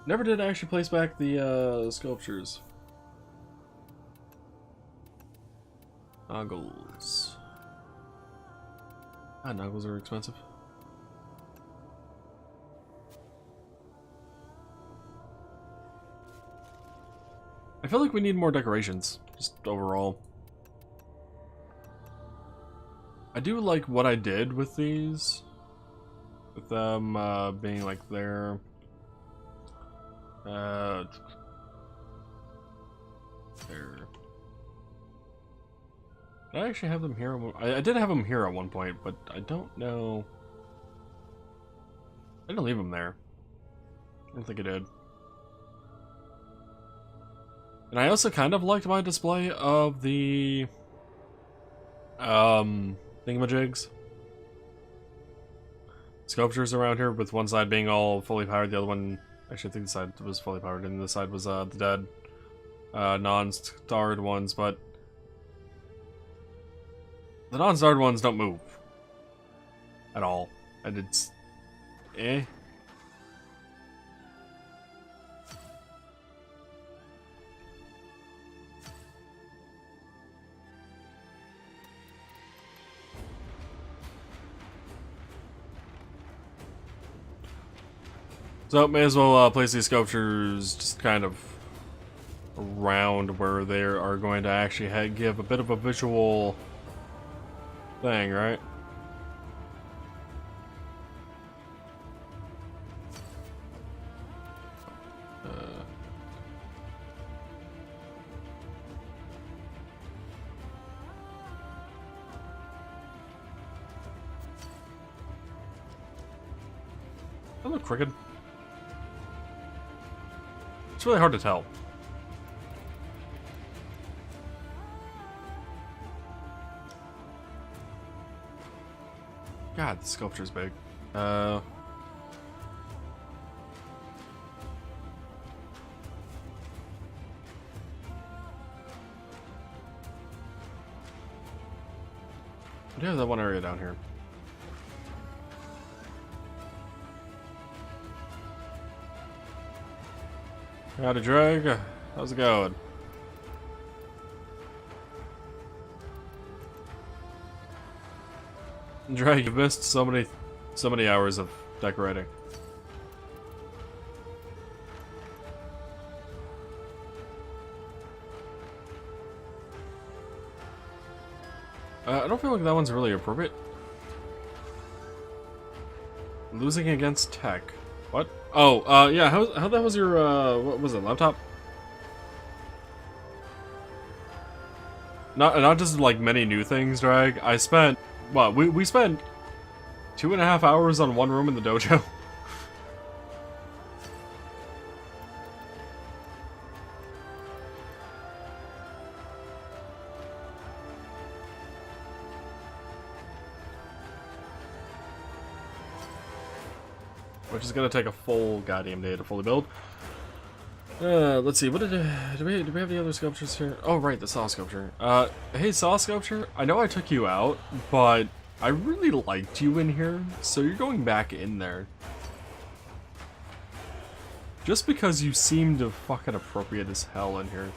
Never did actually place back the sculptures. Noggles. Noggles are expensive. I feel like we need more decorations, just overall. I do like what I did with these. With them being like there. There. Did I actually have them here? I did have them here at one point, but I don't know. I didn't leave them there. I don't think I did. And I also kind of liked my display of the thingamajigs. Sculptures around here, with one side being all fully powered, the other one, actually I think the side was fully powered, and the side was the dead non-starred ones, but the non-starred ones don't move at all, and it's eh. So may as well place these sculptures just kind of around where they are going to actually give a bit of a visual thing, right? That look crooked. It's really hard to tell. God, the sculpture's big. What do you have that one area down here? Howdy, Drag. How's it going? Drag, you've missed so many hours of decorating. I don't feel like that one's really appropriate. Losing against tech. What? Oh, yeah, how that was your, what was it, laptop? Not just, like, many new things, Drag. I spent, well, we spent 2.5 hours on one room in the dojo. Which is gonna take a full goddamn day to fully build. Let's see. What do we have the other sculptures here? Oh, right, the saw sculpture. Hey, saw sculpture. I know I took you out, but I really liked you in here, so you're going back in there. Just because you seemed fucking appropriate as hell in here.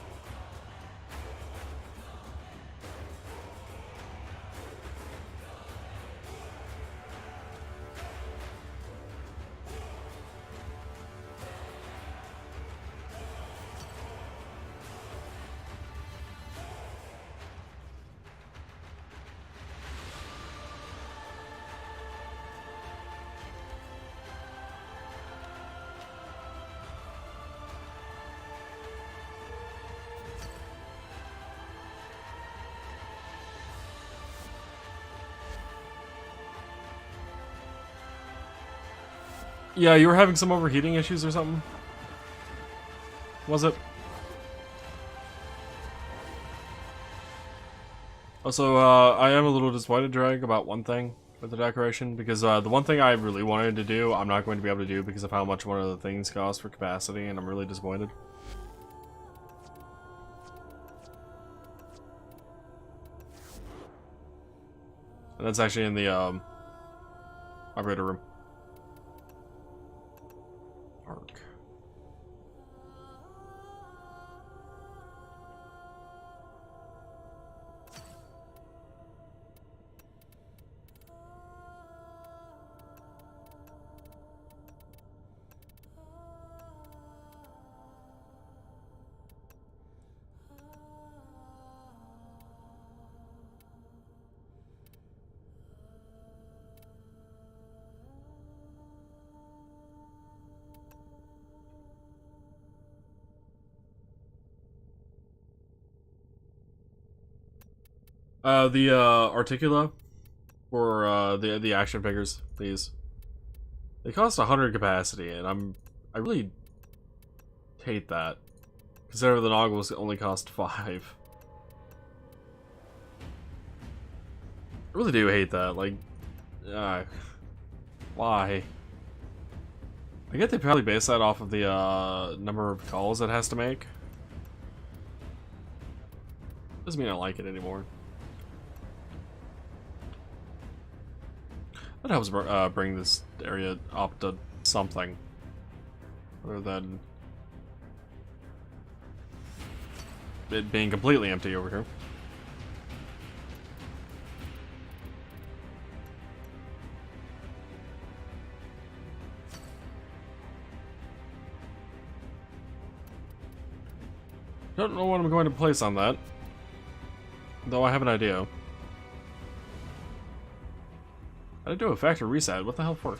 Yeah, you were having some overheating issues or something? Was it? Also, I am a little disappointed, Drag, about one thing with the decoration, because the one thing I really wanted to do, I'm not going to be able to do because of how much one of the things costs for capacity, and I'm really disappointed. And that's actually in the, operator room. Arc. The, Articula, or, the action figures, these. They cost 100 capacity, and I really hate that. Considering the Noggles only cost 5. I really do hate that, like, why? I get they probably base that off of the, number of calls it has to make. Doesn't mean I like it anymore. That helps bring this area up to something. Other than it being completely empty over here. Don't know what I'm going to place on that. Though I have an idea. I did do a factory reset. What the hell for?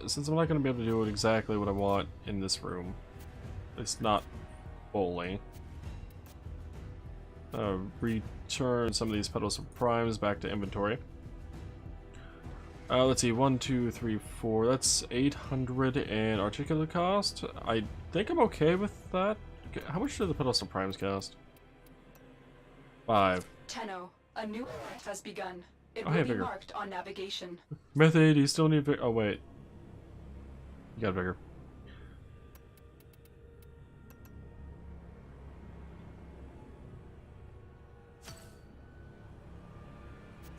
Since I'm not going to be able to do exactly what I want in this room. At least not fully. Return some of these petals of primes back to inventory. Let's see, 1, 2, 3, 4. That's 800 in articulate cost. I think I'm okay with that. How much do the pedestal primes cost? 5. Tenno, a new alert has begun. It Oh, will hey, be bigger. marked on navigation. Method, you still need oh wait. You got bigger.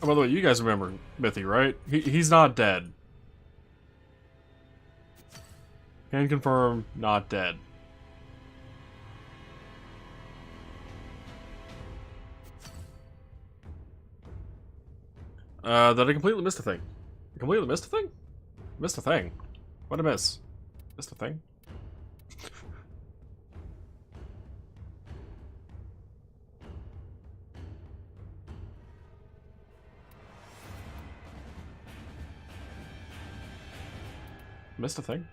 Oh, by the way, you guys remember Mithy, right? He's not dead. Can confirm, not dead. That I completely missed a thing. I completely missed a thing? Missed a thing. What'd I miss? Missed a thing? Missed a thing?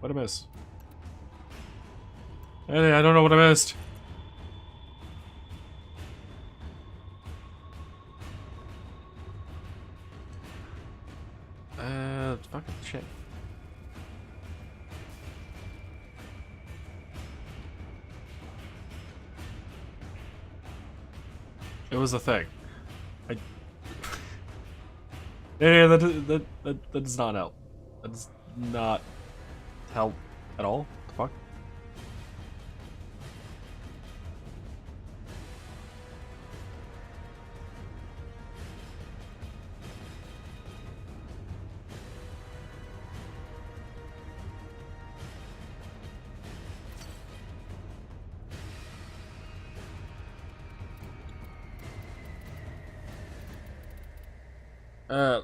What'd I miss? Hey, I don't know what I missed. Fucking shit. It was a thing. Yeah, that does not help. That does not help at all. What the fuck?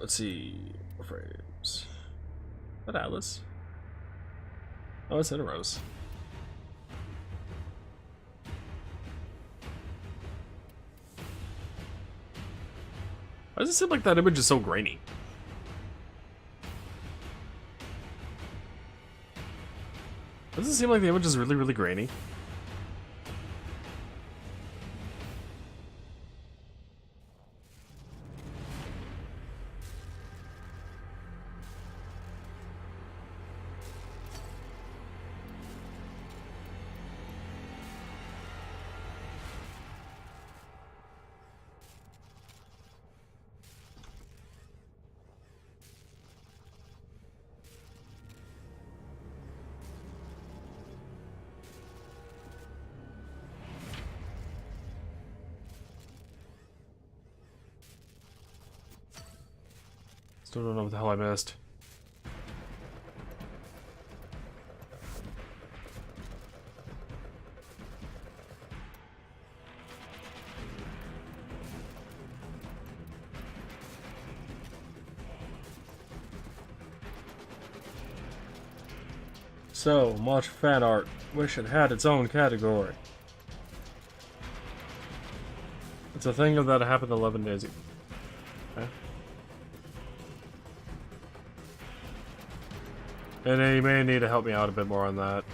Let's see. Warframes. Is that Atlas? Oh, it's Interos. Why does it seem like that image is so grainy? Doesn't it seem like the image is really, really grainy? Still don't know what the hell I missed. So much fan art. Wish it had its own category. It's a thing that happened 11 days ago. Okay. And you may need to help me out a bit more on that.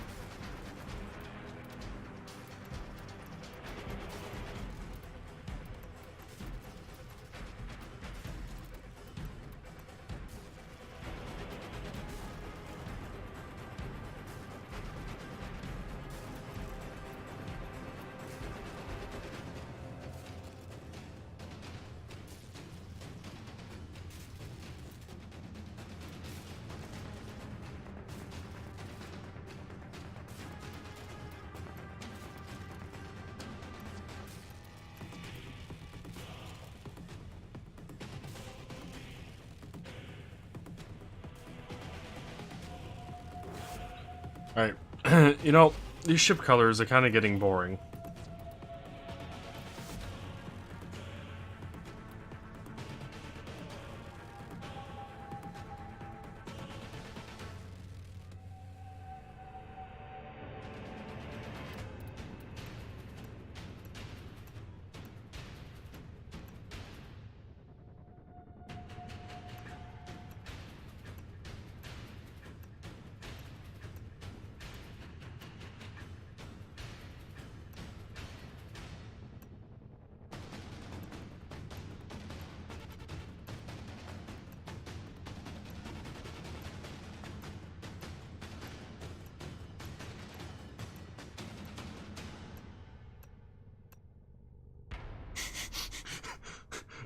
Alright. You know, these ship colors are kind of getting boring.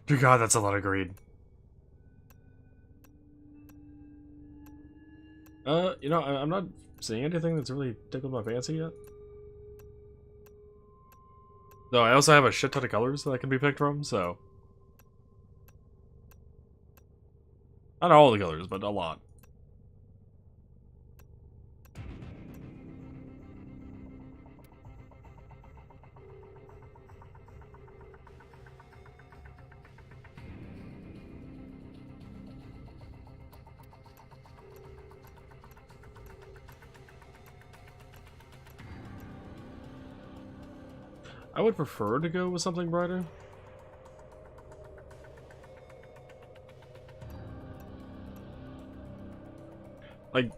Dear God, that's a lot of greed. You know, I'm not seeing anything that's really tickled my fancy yet. Though I also have a shit ton of colors that can be picked from, so... Not all the colors, but a lot. I would prefer to go with something brighter. Like,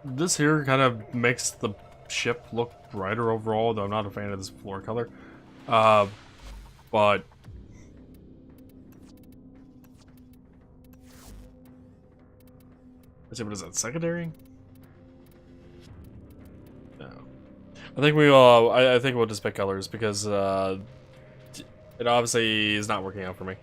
this here kind of makes the ship look brighter overall, though I'm not a fan of this floor color. But... Let's see, what is that, secondary? No. I think we will, I think we'll just pick colors, because, it obviously is not working out for me.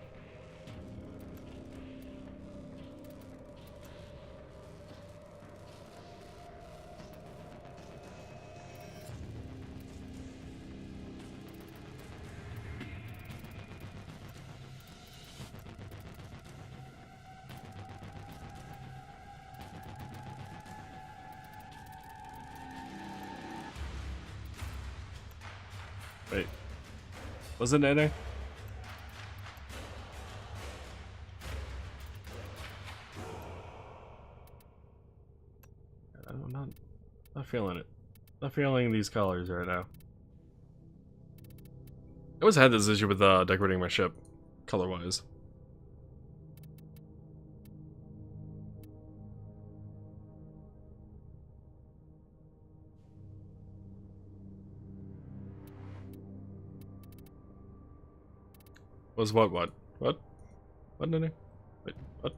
Wait. Was it Nene? I'm not feeling it. Not feeling these colors right now. I always had this issue with decorating my ship, color-wise. Was what? What? What? What, Nene? Wait, what?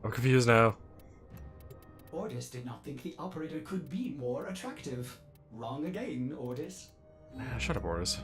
I'm confused now. Ordis did not think the operator could be more attractive. Wrong again, Ordis. Shut up, Boris.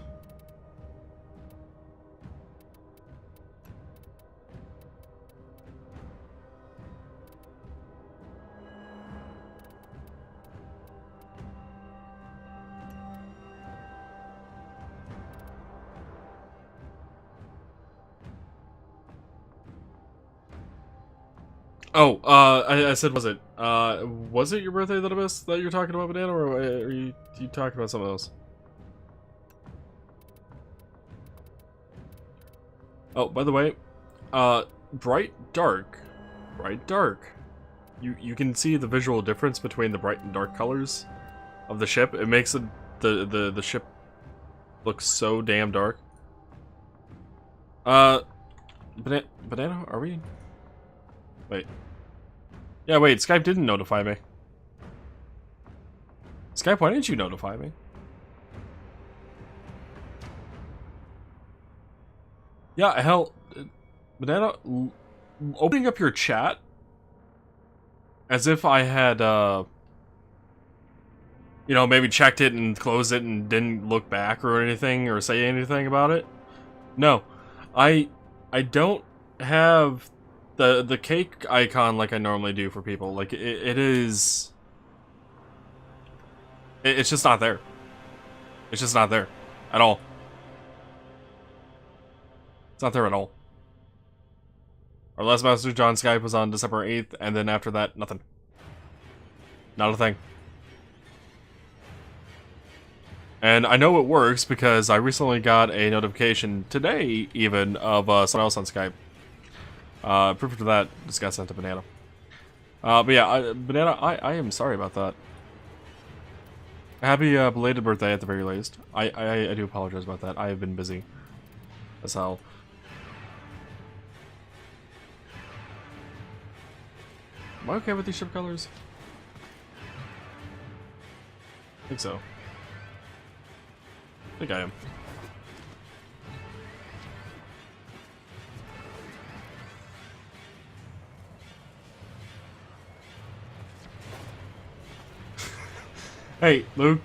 Oh, I said, was it your birthday that I missed that you're talking about, Banana, or are you talking about something else? Oh, by the way, bright, dark. You can see the visual difference between the bright and dark colors of the ship. It makes the ship look so damn dark. Banana, are we? Wait. Yeah, wait, Skype didn't notify me. Skype, why didn't you notify me? Yeah, hell, Banana, opening up your chat as if I had, you know, maybe checked it and closed it and didn't look back or anything or say anything about it. No, I don't have the cake icon like I normally do for people. Like it's just not there. It's just not there at all. It's not there at all. Our last message on Skype was on December 8th, and then after that, nothing. Not a thing. And I know it works because I recently got a notification today, even, of someone else on Skype. Proof of that just got sent to Banana. But yeah, Banana, I am sorry about that. Happy belated birthday at the very least. I do apologize about that. I have been busy as hell. Am I okay with these ship colors? I think so. I think I am. Hey, Luke.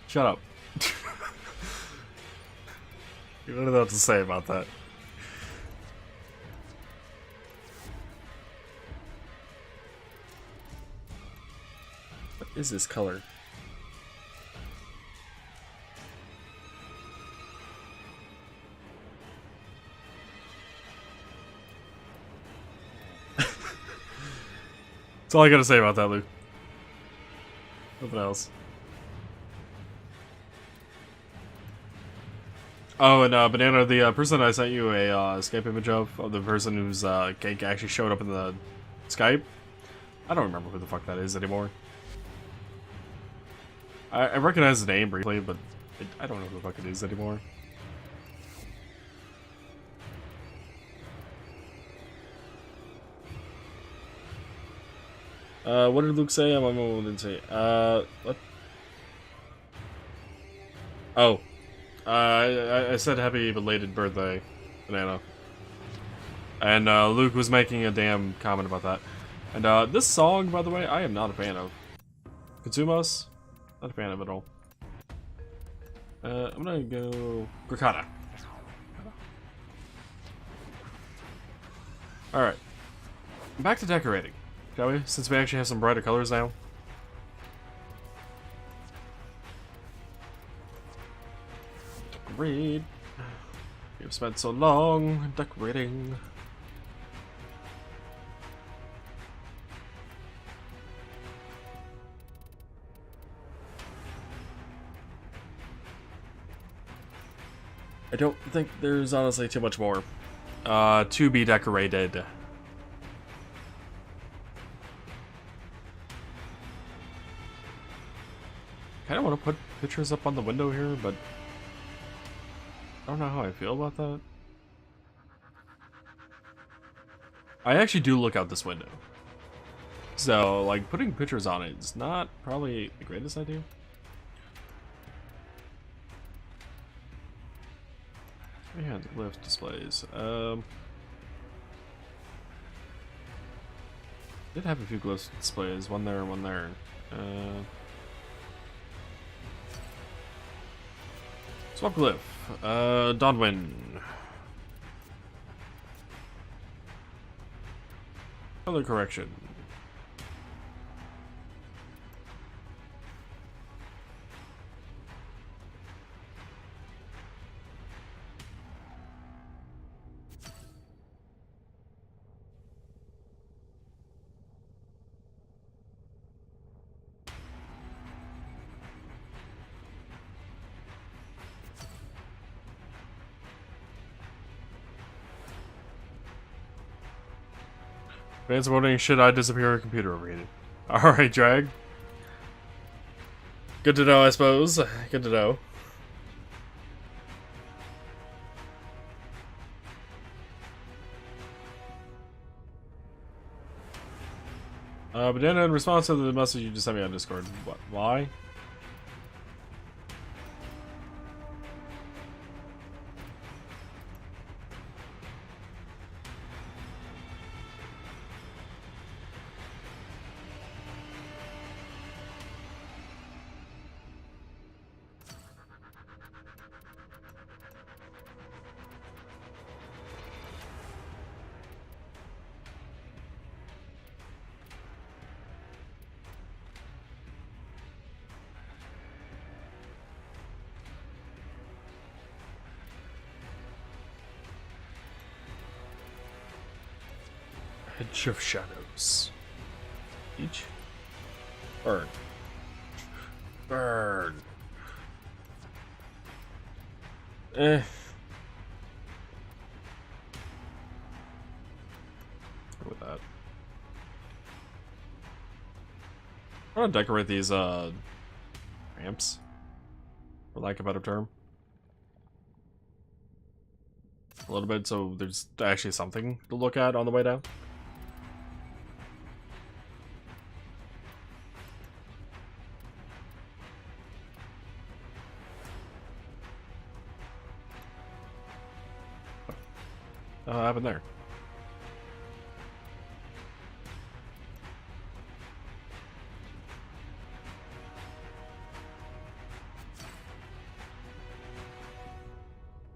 Shut up. You don't know what to say about that. What is this color? That's all I gotta say about that, Luke. Nothing else. Oh, and Banana, the person I sent you a Skype image of the person whose cake actually showed up in the Skype, I don't remember who the fuck that is anymore. I recognize the name briefly, but I don't know who the fuck it is anymore. What did Luke say? My mom didn't say. What? Oh. I said happy belated birthday, Banana. And Luke was making a damn comment about that. And this song, by the way, I am not a fan of. Consumos? Not a fan of it at all. I'm gonna go Grikata. Alright. Back to decorating, shall we? Since we actually have some brighter colors now. Decorate. We've spent so long decorating. I don't think there's honestly too much more to be decorated. Kinda want to put pictures up on the window here, but I don't know how I feel about that. I actually do look out this window. So, like, putting pictures on it is not probably the greatest idea. And lift displays. Did have a few glyph displays, one there and one there. Swap glyph. Dawnwind. Color correction. Advanced voting, should I disappear or computer overheated? Alright, Drag. Good to know, I suppose. Good to know. Banana, in response to the message you just sent me on Discord. What? Why? Hedge of Shadows. Each. Burn. Burn. With that. I want to decorate these ramps, for lack of a better term. A little bit so there's actually something to look at on the way down. What happened there?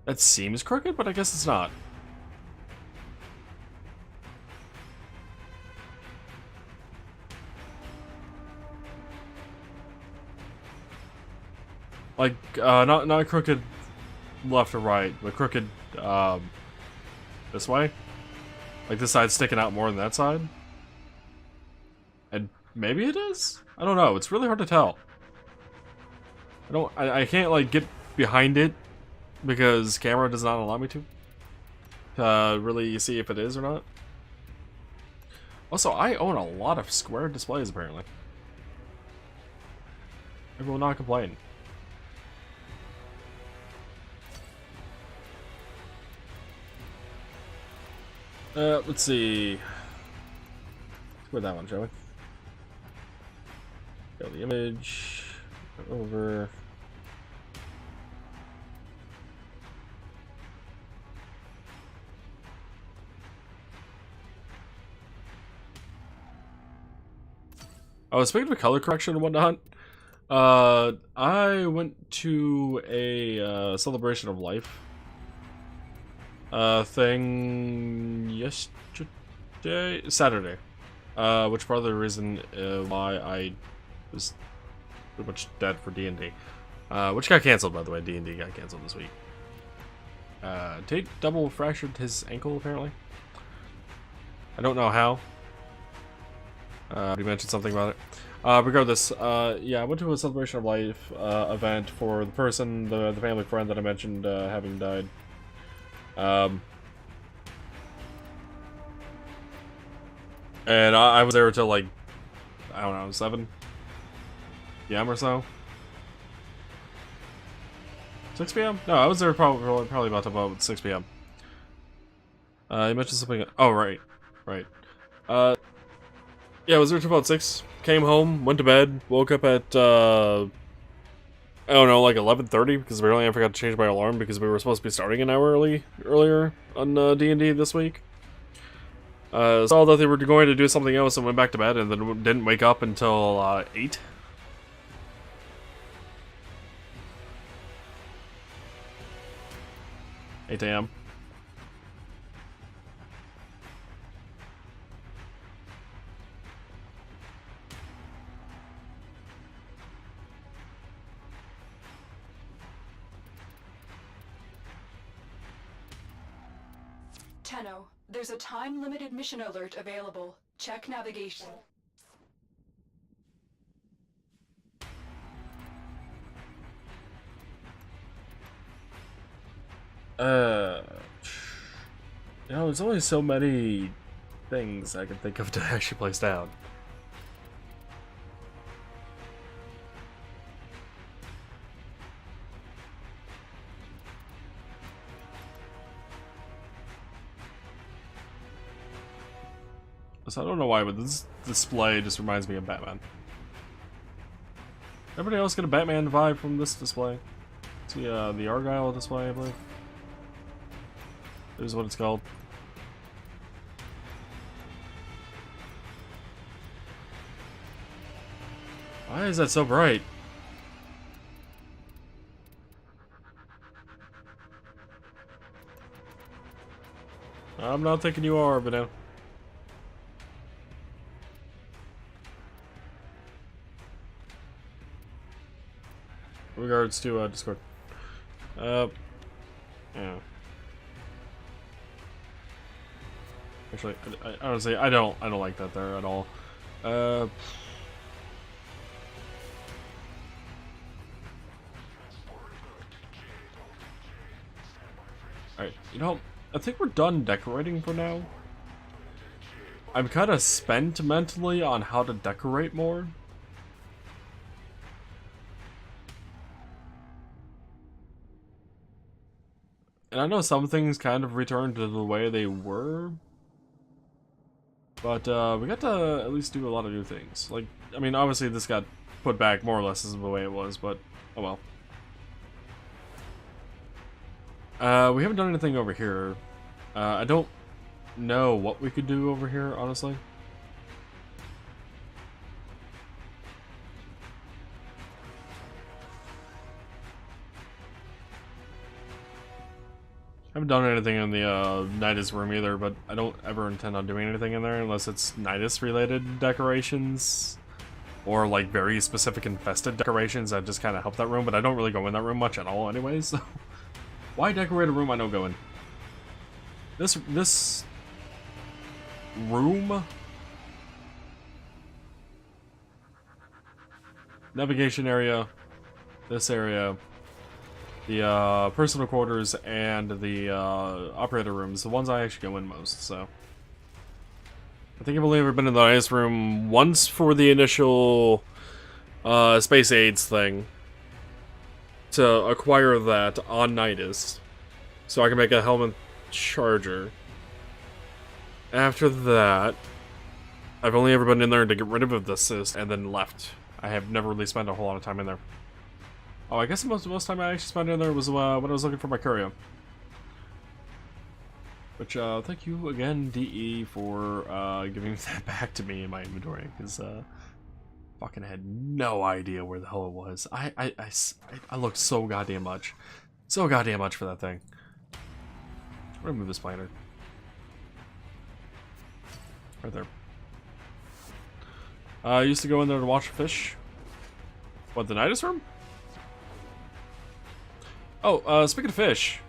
That seems crooked, but I guess it's not. Like, not crooked left or right, but crooked, this way? Like this side's sticking out more than that side? And maybe it is? I don't know, it's really hard to tell. I can't like get behind it because camera does not allow me to really see if it is or not. Also, I own a lot of square displays apparently. I will not complain. Let's see. Where'd that one, shall we? Go the image. Go over. Oh, speaking of color correction and whatnot, I went to a celebration of life thing Saturday, which part of the reason why I was pretty much dead for D&D, which got canceled, by the way. D&D got canceled this week. Tate double fractured his ankle apparently. I don't know how. You mentioned something about it. Regardless, yeah, I went to a celebration of life event for the person, the family friend that I mentioned having died. And I was there until like, I don't know, 7 p.m. or so. 6 p.m.? No, I was there probably about 6 p.m. You mentioned something. Oh, right. Yeah, I was there till about 6. Came home, went to bed, woke up at I don't know, like 11:30, because apparently I forgot to change my alarm because we were supposed to be starting an hour earlier on D&D this week. Saw that they were going to do something else and went back to bed and then didn't wake up until 8. A.m. Tenno, there's a time-limited mission alert available. Check navigation. You know, there's only so many things I can think of to actually place down. So I don't know why, but this display just reminds me of Batman. Everybody else get a Batman vibe from this display? It's the Argyle display, I believe. This is what it's called. Why is that so bright? I'm not thinking you are, but now. Regards to Discord. Yeah. Actually, I honestly, I don't like that there at all. Alright, you know, I think we're done decorating for now. I'm kind of spent mentally on how to decorate more. And I know some things kind of returned to the way they were. But we got to at least do a lot of new things. Like, I mean, obviously this got put back more or less as the way it was, but oh well. We haven't done anything over here. I don't know what we could do over here, honestly. I haven't done anything in the Nidus room either, but I don't ever intend on doing anything in there unless it's Nidus related decorations or like very specific infested decorations that just kind of help that room, but I don't really go in that room much at all anyways, so why decorate a room I don't go in? This room, navigation area, this area, the personal quarters, and the operator rooms, the ones I actually go in most, so. I think I've only ever been in the ice room once for the initial Space AIDS thing. To acquire that on Nidus. So I can make a helmet charger. After that, I've only ever been in there to get rid of the assist and then left. I have never really spent a whole lot of time in there. Oh, I guess the most time I actually spent in there was when I was looking for my curio. Which, thank you again, DE, for giving that back to me in my inventory, because fucking had no idea where the hell it was. I looked so goddamn much. So goddamn much for that thing. I'm gonna move this planter. Right there. I used to go in there to watch fish. What, the Nidus room? Oh, speaking of fish,